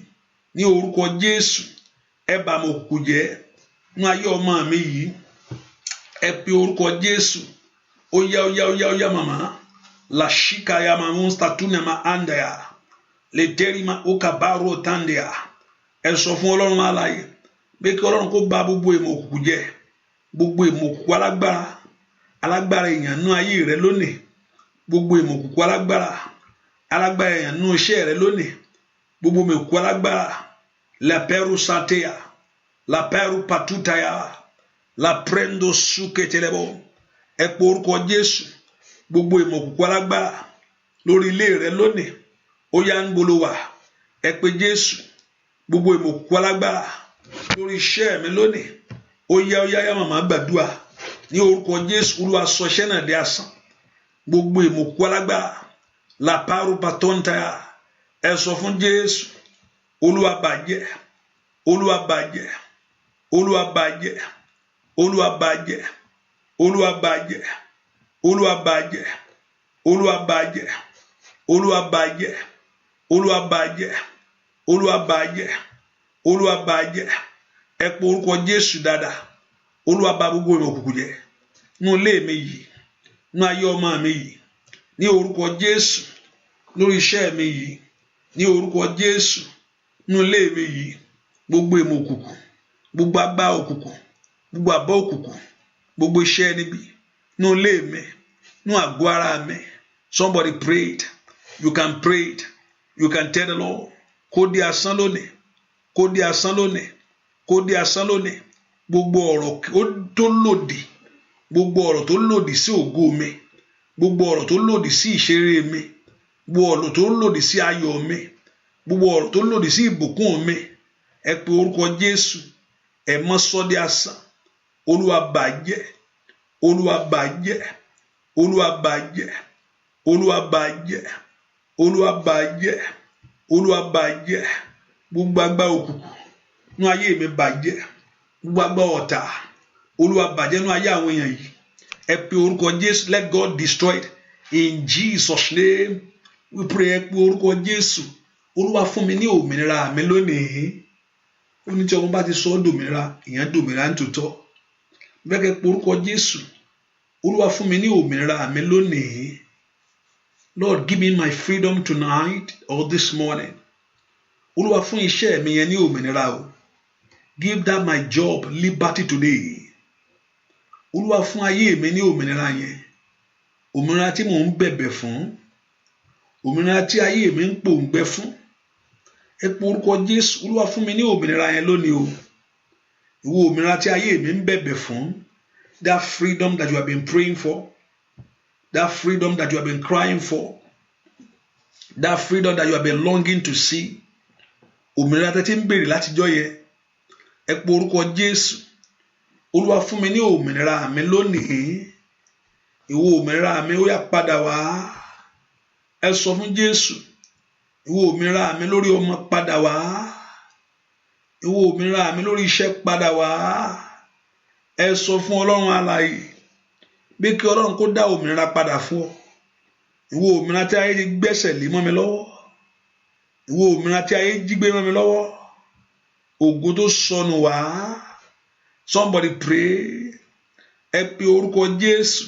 Ní orúkọ Jésù. Ẹ bá mọ òkùnkùn jẹ́ nínú ayé ọmọ mi yìí. Ẹ pe orúkọ Jésù. Ó yá màmá. La shika ya mamunsta tunema andaya. Le terima ukabaro tandea. Ẹ sọ fún Ọlọ́run alààyè. Pé kí Ọlọ́run kó bá gbogbo ìmọ̀ òkùnkùn jẹ́. Gbogbo ìmọ̀ òkùnkùn alágbára. Alágbára èèyàn nínú ayé rẹ lónìí. Gbogbo ìmọ̀ òkùnkùn alágbára. Alágbára èèyàn nínú iṣẹ́ rẹ lónìí. Gbogbo ìmọ̀ òkùnkùn alágbára. La peru satea. La peru patutaya. La prendo suketelebo. Ẹ pe orúkọ Jésù. Gbogbo ìmọ̀ òkùnkùn alágbára lórí ilé rẹ lónìí. Ó yá ń gbólówà. Ẹ pe Jésù. Gbogbo ìmọ̀ òkùnkùn alágbára lórí iṣẹ́ mi lónìí. Ó yá màmá gbàdúrà. Ní orúkọ Jésù. Olúwa sọ iṣẹ́ náà di asán. Gbogbo ìmọ̀ òkùnkùn alágbára. La paru patontaya. Ẹ sọ fún Jésù. Olúwa bàjẹ́. Olúwa bàjẹ́. Olúwa bàjẹ́. Olúwa bàjẹ́. Olúwa bàjẹ́. Olúwa bàjẹ́. Olúwa bàjẹ́. Olúwa bàjẹ́. Olúwa bàjẹ́. Olúwa bàjẹ́. Olúwa bàjẹ́. Ẹ pe orúkọ Jésù dáadáa. Olúwa bá gbogbo ìmọ̀ òkùnkùn jẹ́. Nínú ilé mi yìí. Nínú ayé ọmọ mi yìí. Ní orúkọ Jésù. Lórí iṣẹ́ mi yìí. Ní orúkọ Jésù. Nínú ilé mi yìí. Gbogbo ìmọ̀ òkùnkùn. Gbogbo agbá òkùnkùn. Gbogbo àbọ̀ òkùnkùn. Gbogbo iṣẹ́ níbi. Nínú ilé mi. Nínú àgọ́ ara mi. Somebody prayed. You can pray it. You can tell the Lord. Kó di asán lónìí. Kó di asán lónìí. Kó di asán lónìí. Gbogbo ọ̀rọ̀ tó lòdì. Gbogbo ọ̀rọ̀ tó lòdì sí ògo mi. gbogbo ọ̀rọ̀ tó lòdì sí ìṣeré mi, gbogbo ọ̀rọ̀ tó lòdì sí ayọ̀ mi, gbogbo ọ̀rọ̀ tó lòdì sí ìbùkún mi, ẹ pe orúkọ Jésù, ẹ mọ́ sọ di asán. Olúwa bàjẹ́, Olúwa bàjẹ́, Olúwa bàjẹ́, Olúwa bàjẹ́, Olúwa bàjẹ́, Olúwa bàjẹ́. Gbogbo agbára òkùnkùn nínú ayé mi bàjẹ́, gbogbo agbára ọ̀tá Olúwa bàjẹ́ nínú ayé àwọn èèyàn yìí. Ẹ pe orúkọ Jésù, let God destroy it in Jesus' name we pray. Ẹ pe orúkọ Jésù. Olúwa fún mi ní òmìnira mi lónìí. Ó ní tí ọmọ bá ti sọ ọ́ dòmìnira, ìyẹn dòmìnira nítòótọ́. Bẹ́ẹ̀ kẹ́ pe orúkọ Jésù. Olúwa fún mi ní òmìnira mi lónìí. Lord, give me my freedom tonight or this morning. Olúwa fún iṣẹ́ mi yẹn ní òmìnira o. Give that my job liberty today. Olúwa fún ayé mi ní òmìnira yẹn. Òmìnira tí mò ń bẹ̀bẹ̀ fún. Òmìnira tí ayé mi ń pòǹgbẹ fún. Ẹ pe orúkọ Jésù. Olúwa fún mi ní òmìnira yẹn lónìí o. Ìwọ òmìnira tí ayé mi ń bẹ̀bẹ̀ fún. That freedom that you have been praying for. That freedom that you have been crying for. That freedom that you have been longing to see. Òmìnira tẹ́ tí ń béèrè látijọ́ yẹn. Ẹ pe orúkọ Jésù. Olúwa fún mi ní òmìnira mi lónìí. Ìwọ òmìnira mi ó yá padà wá. Ẹ sọ fún Jésù. Ìwọ òmìnira mi lórí ọmọ padà wá. Ìwọ òmìnira mi lórí iṣẹ́ padà wá. Ẹ sọ fún Ọlọ́run alààyè bí kí Ọlọ́run kó dá òmìnira padà fún ọ. Ìwọ òmìnira tí ayé ti gbẹ́sẹ̀ lé mọ́ mi lọ́wọ́. Ìwọ òmìnira tí ayé jí gbé mọ́ mi lọ́wọ́. Ògo tó sọnù wá. Somebody pray. Ẹ pe orúkọ Jésù.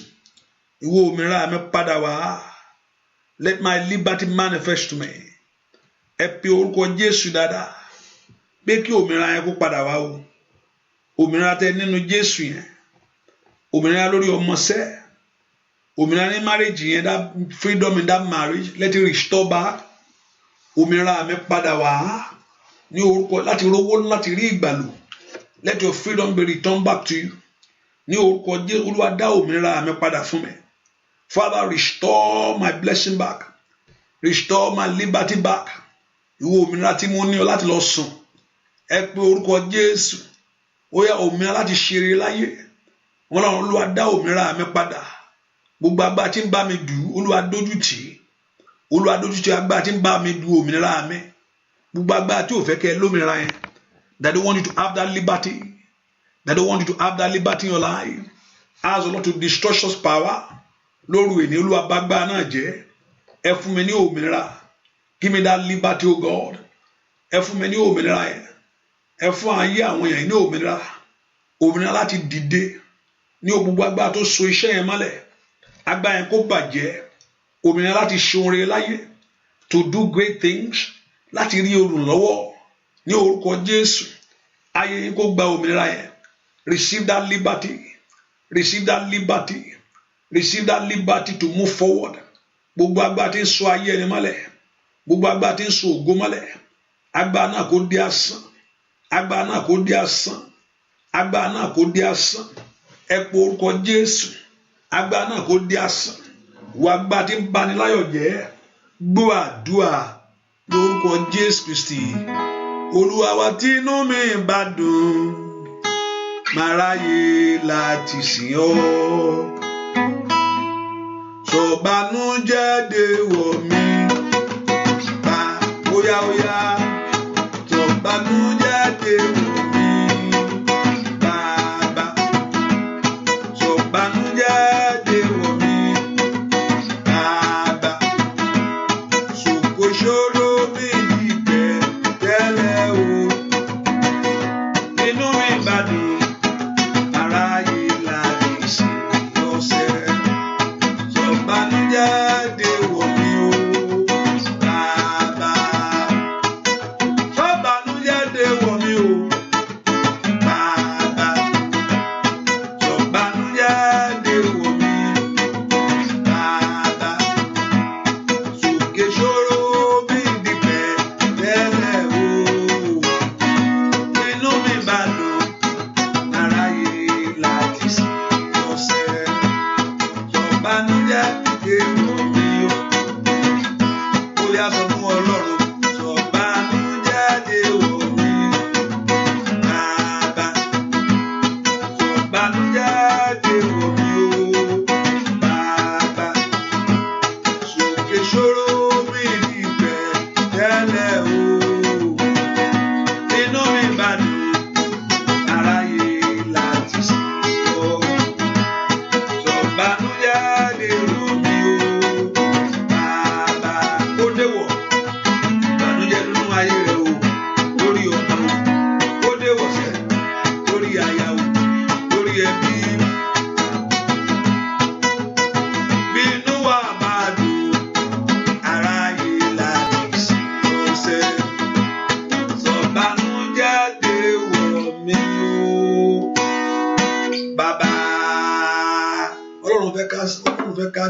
Ìwọ òmìnira mi padà wá. Let my liberty manifest to me. Ẹ pe orúkọ Jésù dáadáa. Bí kí òmìnira yẹn kó padà wá o. Òmìnira tẹ nínú Jésù yẹn. Òmìnira lórí ọmọṣẹ́. Òmìnira ní marriage yẹn, that freedom in that marriage, let it restore back. Òmìnira mi padà wá. Ní orúkọ láti rówó láti rí ìgbàlù. Let your freedom be returned back to you. Ní orúkọ Jésù, Olúwa dá òmìnira mi padà fún mi. Father, restore my blessing back. Restore my liberty back. Ìwọ òmìnira tí mo ní ọ láti lọ sùn. Ẹ pe orúkọ Jésù. Ó yá òmìnira láti ṣeré láyé. Wọ́n lọ́run Olúwa dá òmìnira mi padà. Gbogbo agbára tí ń bá mi dù, Olúwa dójú tì. Olúwa dójú tì agbára tí ń bá mi dù òmìnira mi. Gbogbo agbára tí ò fẹ́ kẹ́ lómìnira yẹn. That don't want you to have that liberty. That don't want you to have that liberty in your life. Ask the Lord to destroy such power. Lóru èní Olúwa bá agbára náà jẹ́. Ẹ fún mi ní òmìnira. Give me that liberty, O God. Ẹ fún mi ní òmìnira yẹn. Ẹ fún ayé àwọn èèyàn ní òmìnira. Òmìnira láti dìde. Ní gbogbo agbára tó so iṣẹ́ yẹn mọ́lẹ̀. Agbára yẹn kó bàjẹ́. Òmìnira láti ṣe oore láyé. To do great things. Láti rí olùrànlọ́wọ́. Ní orúkọ Jésù. Ayé yín kó gba òmìnira yẹn. Receive that liberty. Receive that liberty. Receive that liberty to move forward. Gbogbo agbára tí ń so ayé ẹni mọ́lẹ̀. Gbogbo agbára tí ń so ògo mọ́lẹ̀. Agbára náà kó di asán. Agbára náà kó di asán. Agbára náà kó di asán. Ẹ pe orúkọ Jésù. Agbára náà kó di asán. Wọ agbára tí ń bani láyọ̀ jẹ́. Gbọ́ àdúrà lórúkọ Jésù Kristi. Olúwa wa tí inú mi bá dùn. Màá ráyè láti sìn ọ́. Sọ̀bànújẹ́ dèwọ̀ mi. Bá óyá óyá. Sọ̀bànújẹ́ dèwọ̀ mi. Bàbá. Sọ̀bànújẹ́ dèwọ̀ mi. Bàbá. Sòkò ṣòro mi dìgbẹ́ tẹ́lẹ̀ o. Inú mi bá dùn. Aráyé láti sìn lọ́sẹ̀. Sọ̀bànújẹ́ dèwọ̀ mi o. Bàbá. Sọ̀bànújẹ́ dèwọ̀ mi o.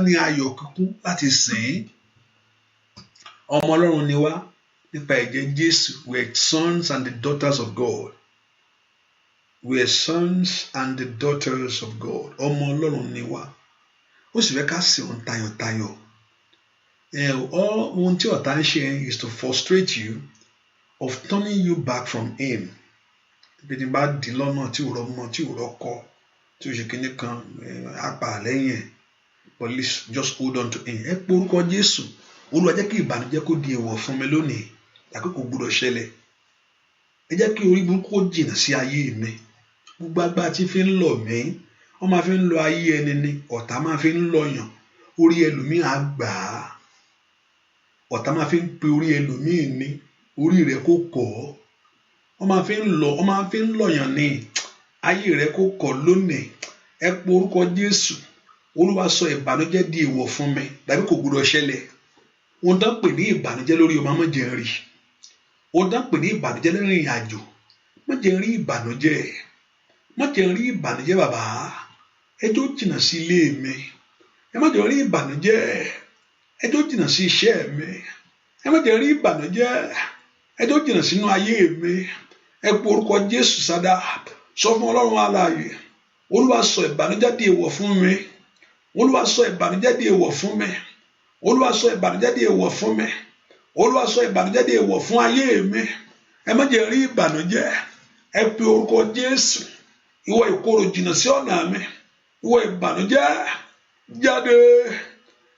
ní ayọ̀ kíkún láti sìn. Ọmọ Ọlọ́run ni wá nípa ẹ̀jẹ̀ Jésù. We are sons and the daughters of God. We are sons and the daughters of God. Ọmọ Ọlọ́run ni wá. Ó sì fẹ́ ká sìn òun tayọ̀tayọ̀. Ohun tí ọ̀tá ń ṣe is to frustrate you of turning you back from him. Bí ni bá di lọ́nà tí ò rọ́mọ tí ò rọ́kọ tí ò ṣe kíní kan apá lẹ́yìn ẹ̀, but just hold on to him. Ẹ pé orúkọ Jésù. Olúwa jẹ́ kí ìbànújẹ́ kó di èèwọ̀ fún mi lónìí tàbí kò gbọdọ̀ ṣẹlẹ̀. Ẹ jẹ́ kí orí burúkú kó jìnnà sí ayé mi. Gbogbo agbára tí fi ń lọ mí, wọ́n máa fi ń lọ ayé ẹni ni, ọ̀tá máa fi ń lọ̀yàn, orí ẹlòmíì á gbà á. Ọ̀tá máa fi ń pe orí ẹlòmíì ni, orí rẹ̀ kó kọ̀ ọ́. Wọ́n máa fi ń lọ̀yàn ni, ayé rẹ̀ kó kọ̀ lónìí. Ẹ pe orúkọ Jésù. Olúwa sọ ìbànújẹ́ di èèwọ̀ fún mi tàbí kò gbọdọ̀ ṣẹlẹ̀. Ohun tó ń pè ní ìbànújẹ́ lórí ọmọ má jẹ́ rí. Ohun tó ń pè ní ìbànújẹ́ lórí ìrìn àjò má jẹ́ rí ìbànújẹ́. Má jẹ́ rí ìbànújẹ́ bàbá. Ẹjọ́ jìnnà sí ilé mi. Ẹ má jẹ́ rí ìbànújẹ́. Ẹjọ́ jìnnà sí iṣẹ́ mi. Ẹ má jẹ́ rí ìbànújẹ́. Ẹjọ́ jìnnà sínú ayé mi. Ẹ pe orúkọ Jésù sádà. Sọ fún Ọlọ́run alààyè. Olúwa sọ ìbànújẹ́ di èèwọ̀ fún mi. Olúwa sọ ìbànújẹ́ di èèwọ̀ fún mi. Olúwa sọ ìbànújẹ́ di èèwọ̀ fún mi. Olúwa sọ ìbànújẹ́ di èèwọ̀ fún ayé mi. Ẹ má jẹ́ rí ìbànújẹ́. Ẹ pe orúkọ Jésù. Ìwọ ìkorò jìnnà sí ọ̀nà mi. Ìwọ ìbànújẹ́ jáde.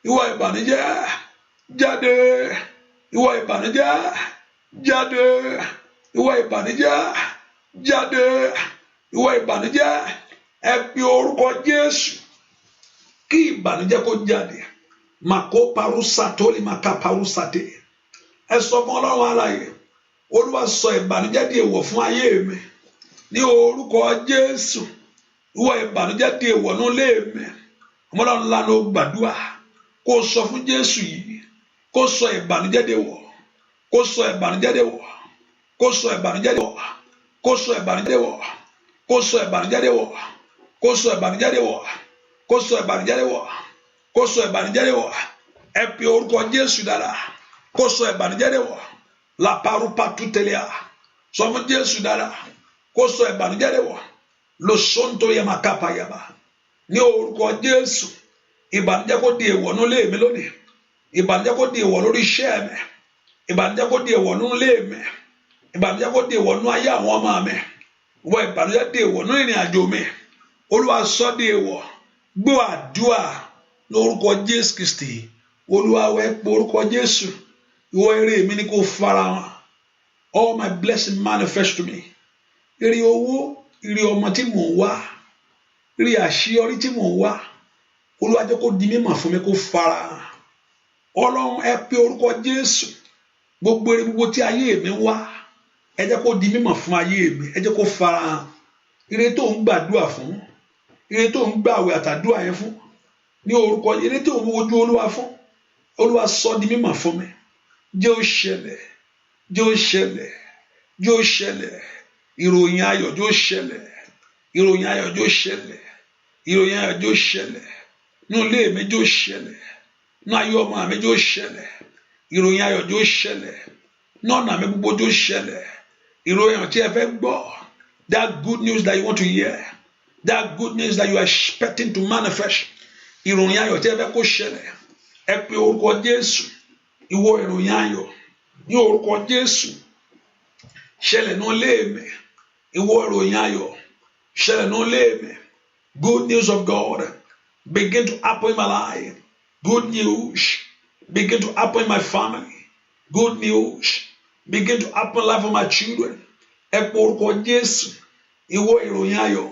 Ìwọ ìbànújẹ́ jáde. Ìwọ ìbànújẹ́ jáde. Ìwọ ìbànújẹ́ jáde. Ìwọ ìbànújẹ́. Ẹ pe orúkọ Jésù. Kí ìbànújẹ́ kó jáde. Mako parusatoli makaparusate. Ẹ sọ fún Ọlọ́run alààyè. Olúwa sọ ìbànújẹ́ di èèwọ̀ fún ayé mi. Ní orúkọ Jésù. Ìwọ ìbànújẹ́ di èèwọ̀ nínú ilé mi. Ọmọlọ́run ńlá ló gbàdúrà. Kó sọ fún Jésù yìí. Kó sọ ìbànújẹ́ di èèwọ̀. Kó sọ ìbànújẹ́ di èèwọ̀. Kó sọ ìbànújẹ́ di èèwọ̀. Kó sọ ìbànújẹ́ di èèwọ̀. Kó sọ ìbànújẹ́ di èèwọ̀. Kó sọ ìbànújẹ́ di èèwọ̀. Kó sọ ìbànújẹ́ di èèwọ̀. Kó sọ ìbànújẹ́ di èèwọ̀. Ẹ pe orúkọ Jésù dára. Kó sọ ìbànújẹ́ di èèwọ̀. La parupa tutelia. Sọ fún Jésù dára. Kó sọ ìbànújẹ́ di èèwọ̀. Lo sonto yamakapa yaba. Ní orúkọ Jésù. Ìbànújẹ́ kó di èèwọ̀ nínú ilé mi lónìí. Ìbànújẹ́ kó di èèwọ̀ lórí iṣẹ́ mi. Ìbànújẹ́ kó di èèwọ̀ nínú ilé mi. Ìbànújẹ́ kó di èèwọ̀ nínú ayé àwọn ọmọ mi. Ìwọ ìbànújẹ́ di èèwọ̀ nínú ìrìn àjò mi. Olúwa sọ di èèwọ̀. Gbọ́ àdúrà lórúkọ Jésù Kristi. Olúwa wẹ pé orúkọ Jésù. Ìwọ ire mi ni kó farahàn. All my blessing manifest to me. Ire owó, ire ọmọ tí mò ń wá. Ire àṣeyọrí tí mò ń wá. Olúwa jẹ́ kó di mímọ̀ fún mi kó farahàn. Ọlọ́run ẹ pé orúkọ Jésù. Gbogbo ire gbogbo tí ayé mi ń wá. Ẹ jẹ́ kó di mímọ̀ fún ayé mi. Ẹ jẹ́ kó farahàn. Ire tó ń gbàdúrà fún. Ire tó ń gbààwẹ̀ àtàdúrà yẹn fún. Ní orúkọ ire tó ń wojú Olúwa fún. Olúwa sọ di mímọ̀ fún mi. Jẹ́ ó ṣẹlẹ̀. Jẹ́ ó ṣẹlẹ̀. Jẹ́ ó ṣẹlẹ̀. Ìròyìn ayọ̀ jẹ́ ó ṣẹlẹ̀. Ìròyìn ayọ̀ jẹ́ ó ṣẹlẹ̀. Ìròyìn ayọ̀ jẹ́ ó ṣẹlẹ̀. Ní ilé mi jẹ́ ó ṣẹlẹ̀. Ní ayé ọmọ mi jẹ́ ó ṣẹlẹ̀. Ìròyìn ayọ̀ jẹ́ ó ṣẹlẹ̀. Ní ọ̀nà mi gbogbo jẹ́ ó ṣẹlẹ̀. Ìròyìn ayọ̀ tí ẹ fẹ́ gbọ́. That good news that you want to hear. That good news that you are expecting to manifest. Ìròyìn ayọ̀ tí ẹ fẹ́ kó ṣẹlẹ̀. Ẹ pe orúkọ Jésù. Ìwọ ìròyìn ayọ̀. Ní orúkọ Jésù. Ṣẹlẹ̀ ní ilé mi. Ìwọ ìròyìn ayọ̀. Ṣẹlẹ̀ ní ilé mi. Good news of God begin to happen in my life. Good news begin to happen in my family. Good news begin to happen in the life of my children. Ẹ pe orúkọ Jésù. Ìwọ ìròyìn ayọ̀.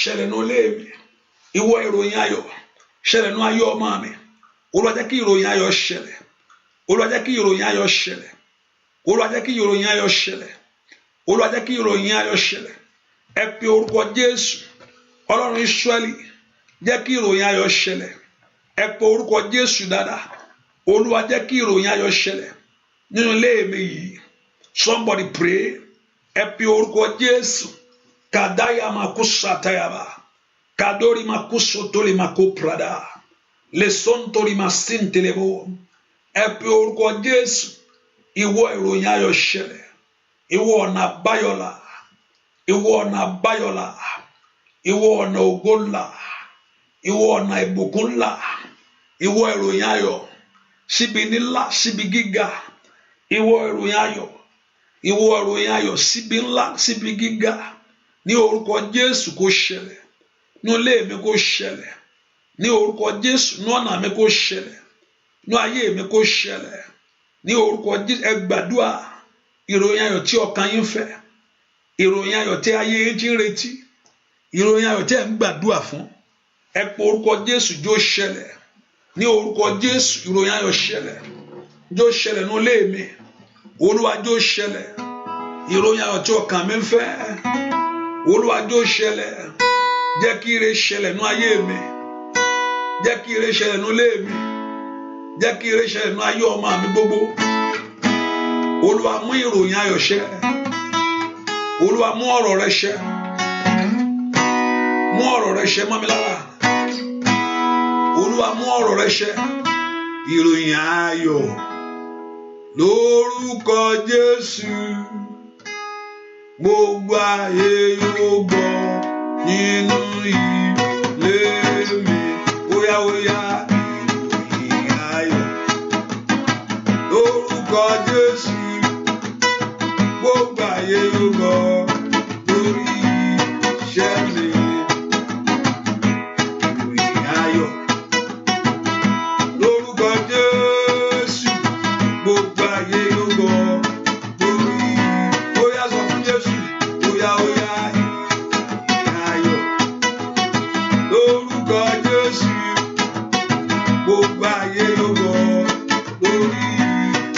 Ṣẹlẹ̀ ní ilé mi. Ìwọ ìròyìn ayọ̀. Ṣẹlẹ̀ ní ayé ọmọ mi. Olúwa jẹ́ kí ìròyìn ayọ̀ ṣẹlẹ̀. Olúwa jẹ́ kí ìròyìn ayọ̀ ṣẹlẹ̀. Olúwa jẹ́ kí ìròyìn ayọ̀ ṣẹlẹ̀. Olúwa jẹ́ kí ìròyìn ayọ̀ ṣẹlẹ̀. Ẹ pe orúkọ Jésù. Ọlọ́run Ísírẹ́lì jẹ́ kí ìròyìn ayọ̀ ṣẹlẹ̀. Ẹ pe orúkọ Jésù dáadáa. Olúwa jẹ́ kí ìròyìn ayọ̀ ṣẹlẹ̀ nínú ilé mi yìí. Somebody pray. Ẹ pe orúkọ Jésù. Kadaya makusatayaba. Kadori makusotoli makuprada. Le sontori masintelebo. Ẹ pe orúkọ Jésù. Ìwọ ìròyìn ayọ̀ ṣẹlẹ̀. Ìwọ ọ̀nà àbáyọ là. Ìwọ ọ̀nà àbáyọ là. Ìwọ ọ̀nà ògo là. Ìwọ ọ̀nà ìbùkún là. Ìwọ ìròyìn ayọ̀. Síbi ńlá, síbi gíga. Ìwọ ìròyìn ayọ̀. Ìwọ ìròyìn ayọ̀ síbi ńlá, síbi gíga. Ní orúkọ Jésù kó ṣẹlẹ̀. Ní ilé mi kó ṣẹlẹ̀. Ní orúkọ Jésù, ní ọ̀nà mi kó ṣẹlẹ̀. Ní ayé mi kó ṣẹlẹ̀. Ní orúkọ Jésù, ẹ gbàdúrà ìròyìn ayọ̀ tí ọkàn yín fẹ́. Ìròyìn ayọ̀ tí ayé yín ti ń retí. Ìròyìn ayọ̀ tí ẹ ń gbàdúrà fún. Ẹ pe orúkọ Jésù jó ṣẹlẹ̀. Ní orúkọ Jésù, ìròyìn ayọ̀ ṣẹlẹ̀. Jó ṣẹlẹ̀ ní ilé mi. Olúwa jó ṣẹlẹ̀. Ìròyìn ayọ̀ tí ọkàn mi ń fẹ́. Olúwa jó ṣẹlẹ̀. Jẹ́ kí ire ṣẹlẹ̀ ní ayé mi. Jẹ́ kí ire ṣẹlẹ̀ ní ilé mi. Jẹ́ kí ire ṣẹlẹ̀ ní ayé ọmọ mi gbogbo. Olúwa mú ìròyìn ayọ̀ ṣẹ. Olúwa mú ọ̀rọ̀ rẹ ṣẹ. Mú ọ̀rọ̀ rẹ ṣẹ mọ́ mi lára. Olúwa mú ọ̀rọ̀ rẹ ṣẹ. Ìròyìn ayọ̀ lórúkọ Jésù. Gbogbo ayé yóò gbọ́ nínú ilé mi. Óyá óyá ìròyìn ayọ̀ lórúkọ Jésù. Gbogbo ayé yóò gbọ́ lórí iṣẹ́ mi. Ìròyìn ayọ̀ lórúkọ Jésù. Gbogbo ayé yóò gbọ́ lórí. Óyá sọ fún Jésù. Óyá óyá ìròyìn ayọ̀ lórúkọ Jésù. Gbogbo ayé yóò gbọ́ lórí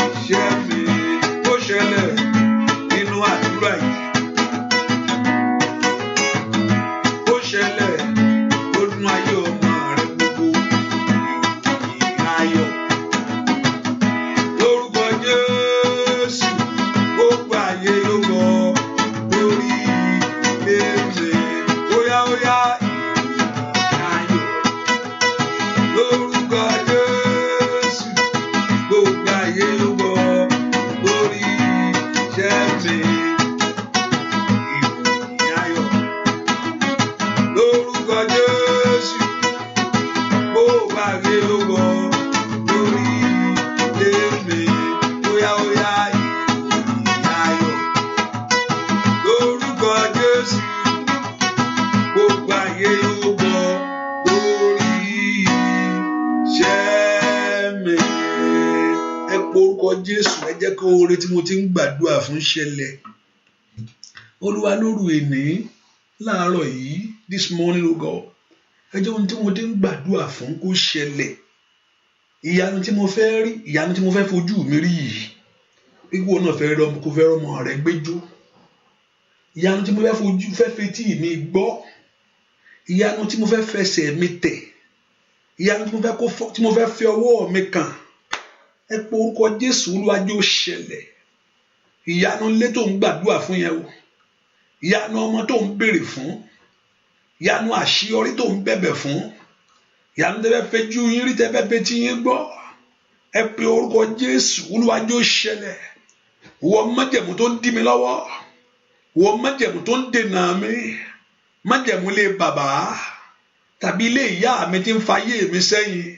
iṣẹ́ mi. Ó ṣẹlẹ̀ nínú àdúrà yìí. Ó ṣẹlẹ̀ lónú ayé ọmọ rẹ gbogbo. Ìròyìn ayọ̀ lórúkọ Jésù. Gbogbo ayé yóò gbọ́ lórí ilé mi. Óyá óyá ìròyìn ayọ̀ lórúkọ Jésù. Gbogbo ayé yóò gbọ́ lórí iṣẹ́ mi. Ìròyìn ayọ̀ lórúkọ Jésù. Gbogbo ayé yóò gbọ́ lórí ilé mi. Óyá óyá ìròyìn ayọ̀ lórúkọ Jésù. Gbogbo ayé yóò gbọ́ lórí iṣẹ́ mi. Ẹ pe orúkọ Jésù. Ẹ jẹ́ kí oore tí mo ti ń gbàdúrà fún ṣẹlẹ̀. Olúwa lóru èní láàárọ̀ yìí, this morning, oh God, ẹ jẹ́ ohun tí mo ti ń gbàdúrà fún kó ṣẹlẹ̀. Ìyanu tí mo fẹ́ rí, ìyanu tí mo fẹ́ fojú mi rí yìí. Gbígbó náà fẹ́ rí ọmọ kó fẹ́ rọmọ rẹ gbẹ́jọ́. Ìyanu tí mo fẹ́ fojú fẹ́ fetí mi gbọ́. Ìyanu tí mo fẹ́ fẹsẹ̀ mi tẹ̀. Ìyanu tí mo fẹ́ fi ọwọ́ mi kàn. Ẹ pe orúkọ Jésù. Olúwa jẹ́ ó ṣẹlẹ̀. Ìyanu ilé tó ń gbàdúrà fún yẹn o. Ìyanu ọmọ tó ń béèrè fún. Ìyanu àṣeyọrí tó ń bẹ̀bẹ̀ fún. Ìyanu tẹ́ fẹ́ fẹjú yín rí, tẹ́ fẹ́ fetí yín gbọ́. Ẹ pe orúkọ Jésù. Olúwa jẹ́ ó ṣẹlẹ̀. Ìwọ májẹ̀mú tó ń dí mi lọ́wọ́. Ìwọ májẹ̀mú tó ń dènà mi. Májẹ̀mú ilé bàbá tàbí ilé ìyá mi tí ń fayé mi sẹ́yìn.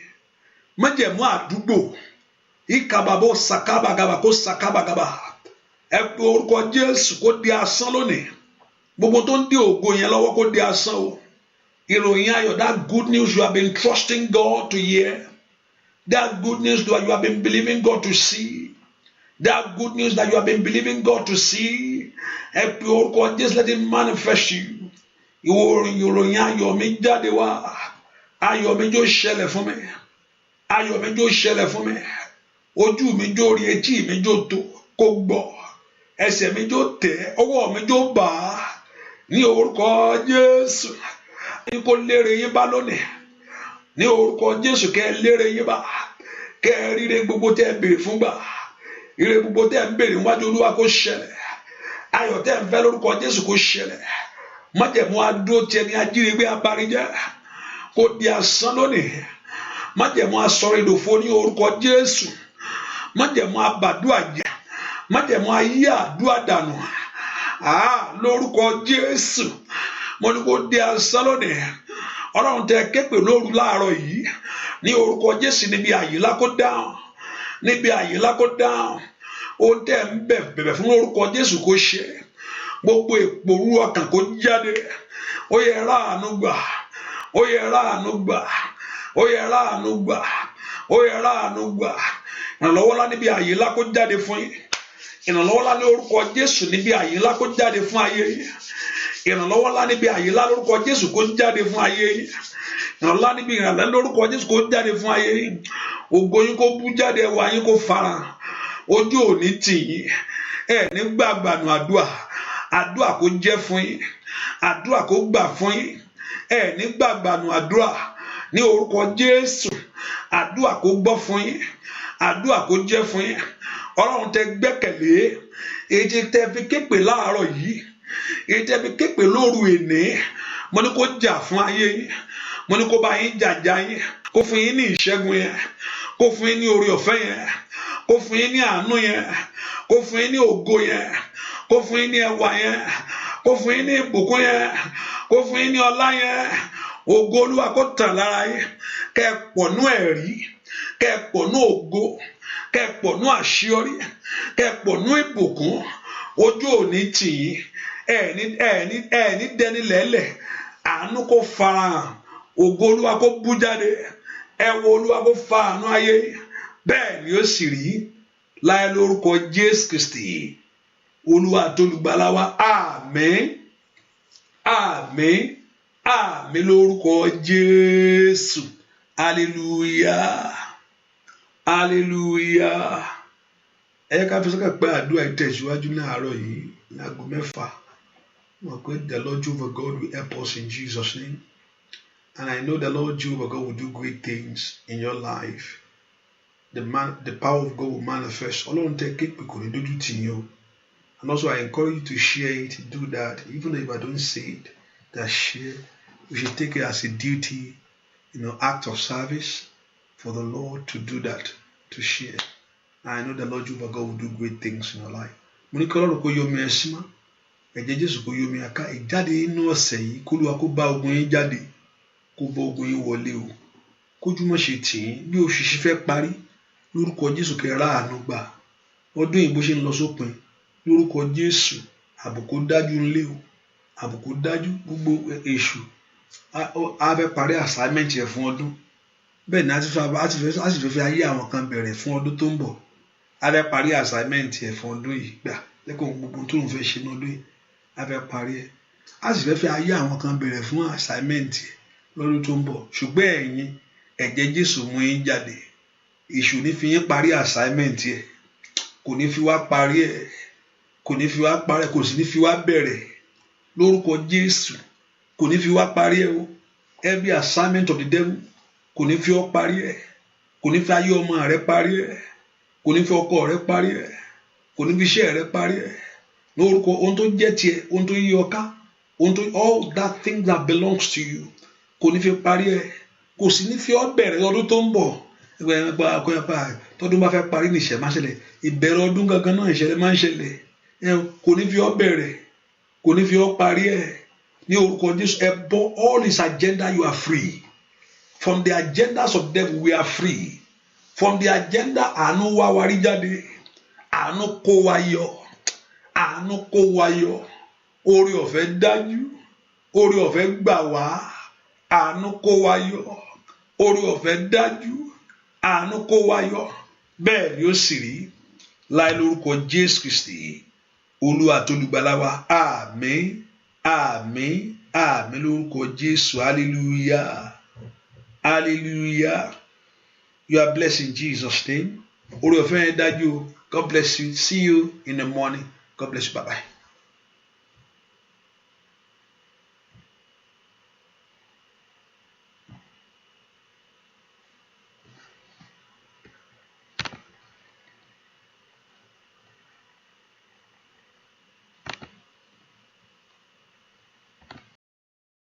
Májẹ̀mú àdúgbò. Ìkàbàbọ̀ sàkábàgàbà kó sàkábàgàbà. Ẹ pe orúkọ Jésù kó di asán lónìí. Gbogbo tó ń dí ògo yẹn lọ́wọ́ kó di asán o. Ìròyìn ayọ̀, that good news you have been trusting God to hear. That good news that you have been believing God to see. That good news that you have been believing God to see. Ẹ pe orúkọ Jésù, let it manifest you. Ìròyìn ayọ̀ mi jáde wá. Ayọ̀ mi jó ṣẹlẹ̀ fún mi. Ayọ̀ mi jó ṣẹlẹ̀ fún mi. Ojú mi jó rí, etí mi jó tó kó gbọ́. Ẹsẹ̀ mi jó tẹ̀, ọwọ́ mi jó bà á. Ní orúkọ Jésù. Ní kó lére yín bá lónìí. Ní orúkọ Jésù kẹ́ lére yín bá. Kẹ́ ríre gbogbo tẹ́ béèrè fún gbà. Ire gbogbo tẹ́ ń béèrè níwájú Olúwa kó ṣẹlẹ̀. Ayọ̀ tẹ́ ń fẹ́ lórúkọ Jésù kó ṣẹlẹ̀. Májẹ̀mú adúró tiẹ̀ ní ajínigbé abárijẹ́ kó di asán lónìí. májẹ̀mú asọ̀rọ̀dòfo ní orúkọ Jésù, májẹ̀mú abàdúà jẹ́, májẹ̀mú ayé àdúà dànù lórúkọ Jésù. Mo ní kó dé asán lónìí. Ọlọ́run tẹ képe lóru láàárọ̀ yìí ní orúkọ Jésù, níbi àyílá kó dáhùn, níbi àyílá kó dáhùn. Ohun tẹ́ ń bẹ̀bẹ̀ fún orúkọ Jésù kó ṣe. Gbogbo ìpòrú ọkàn kó jáde. Ó yẹ ráàánú gbà, ó yẹ ráàánú gbà, ó yẹ ráàánú gbà, ó yẹ ráàánú gbà. Ìrànlọ́wọ́ ńlá níbi àyílá kó jáde fún yín. Ìrànlọ́wọ́ ńlá ní orúkọ Jésù níbi àyílá kó jáde fún ayé yín. Ìrànlọ́wọ́ ńlá níbi àyílá lórúkọ Jésù kó jáde fún ayé yín. Ìrànlọ́wọ́ níbi ìrànlọ́wọ́ lórúkọ Jésù kó jáde fún ayé yín. Ògo yín kó bú jáde, ẹwà yín kó farahàn. Ojú òní tì yín. Ẹ ní gbàgbànú àdúà. Àdúà kó jẹ́ fún yín. Àdúà kó gbà fún yín. Ẹ ní gbàgbànú àdúà ní orúkọ Jésù. Àdúà kó gbọ́ fún yín. Àdúà kó jẹ́ fún yín. Ọlọ́run tẹ gbẹ́kẹ̀lé, èyí tẹ fi képe láàárọ̀ yìí, èyí tẹ fi képe lóru èní, mo ní kó jà fún ayé yín. Mo ní kó bá yín jàjà yín, kó fún yín ní ìṣẹ́gun yẹn, kó fún yín ní oore ọ̀fẹ́ yẹn, kó fún yín ní àánú yẹn, kó fún yín ní ògo yẹn, kó fún yín ní ẹwà yẹn, kó fún yín ní ìbùkún yẹn, kó fún yín ní ọlá yẹn. Ògo Olúwa kó tàn lára yín. Kẹ́ pọ̀ nú ẹ̀rí, kẹ́ pọ̀ nú ògo, kẹ́ pọ̀ nú àṣeyọrí, kẹ́ pọ̀ nú ìbùkún. Ojú òní tì yín. Ẹ̀ní dẹni lẹ́lẹ̀. Àánú kó farahàn. Ògo Olúwa kó bú jáde. Ẹwà Olúwa kó fa àánú ayé. Bẹ́ẹ̀ ni ó sì rí láì lórúkọ Jésù Kristi Olúwa àti Olùgbàlà wa. Àmín, àmín, àmín lórúkọ Jésù. Hallelujah, hallelujah. Ẹ ká fi sọ́kà pé àdúrà ìtẹ̀síwájú ní àárọ̀ yìí ní aago 6. Mo pé the Lord Jehovah God will help us in Jesus' name. And I know the Lord Jehovah God will do great things in your life. The power of God will manifest. Ọlọ́run tẹ képe kò ní dójú tì yín o. And also I encourage you to share it, do that. Even if I don't say it, that share. We should take it as a duty, act of service for the Lord to do that, to share. I know the Lord Jehovah God will do great things in your life. Mo ní kí Ọlọ́run kó yọ omi ẹ̀sìn mọ́. Ẹ̀jẹ̀ Jésù kó yọ omi àká. Ìjáde inú ọ̀sẹ̀ yìí kó Olúwa kó bá ogun yín jáde. Kó bá ogun yín wọlé o. Kójú mọ́ ṣe tì yín bí oṣù ṣe fẹ́ parí. Lórúkọ Jésù kẹ́ ráàánú gbà. Ọdún yìí bó ṣe ń lọ sópin. Lórúkọ Jésù àbùkù dájú ńlé o. Àbùkù dájú gbogbo èṣù. A fẹ́ parí assignment yẹn fún ọdún. Bẹ́ẹ̀ ni a sì fẹ́ ayé àwọn kan bẹ̀rẹ̀ fún ọdún tó ń bọ̀. A fẹ́ parí assignment yẹn fún ọdún yìí gbà. Lẹ́kọ̀ọ́ gbogbo tó ń fẹ́ ṣe ní ọdún yìí. A fẹ́ parí ẹ̀. A sì fẹ́ ayé àwọn kan bẹ̀rẹ̀ fún assignment yẹn lọ́dún tó ń bọ̀. Ṣùgbọ́n ẹ̀yin ẹ̀jẹ̀ Jésù mú yín jáde. Èṣù ní fi yín parí assignment yẹn. Kò ní fi wá parí ẹ̀. Kò ní fi wá parí ẹ̀. Kò sì ní fi wá bẹ̀rẹ̀. Lórúkọ Jésù. Kò ní fi wá parí ẹ̀ o. Every assignment of the devil kò ní fi ọ́ parí ẹ̀. Kò ní fi ayé ọmọ rẹ parí ẹ̀. Kò ní fi ọkọ rẹ parí ẹ̀. Kò ní fi iṣẹ́ rẹ parí ẹ̀. Lórúkọ ohun tó jẹ́ tiẹ̀, ohun tó yí ọ ká, all that thing that belongs to you kò ní fi parí ẹ̀. Kò sì ní fi ọ́ bẹ̀rẹ̀ ọdún tó ń bọ̀. Tọ́dún bá fẹ́ parí ní ìṣẹ̀lẹ̀ máa ń ṣẹlẹ̀. Ìbẹ̀rẹ̀ ọdún gangan náà ìṣẹ̀lẹ̀ máa ń ṣẹlẹ̀. Kò ní fi ọ́ bẹ̀rẹ̀. Kò ní fi ọ́ parí ẹ̀. Ní orúkọ Jésù ẹ bọ́ all his agenda, you are free. From the agendas of devil we are free. From the agenda àánú wá warí jáde. Àánú kó wa yọ. Àánú kó wa yọ. Oore ọ̀fẹ́ dájú. Oore ọ̀fẹ́ gbà wá. Àánú kó wa yọ. Oore ọ̀fẹ́ dájú. Àánú kó wa yọ. Bẹ́ẹ̀ ni ó sì rí láì lórúkọ Jésù Kristi Olúwa àti Olùgbàlà wa. Àmín. Àmín, àmín lórúkọ Jésù. Hallelujah, hallelujah. You are blessed in Jesus' name. Oore ọ̀fẹ́ yẹn dájú. God bless you. See you in the morning. God bless you. Bye bye.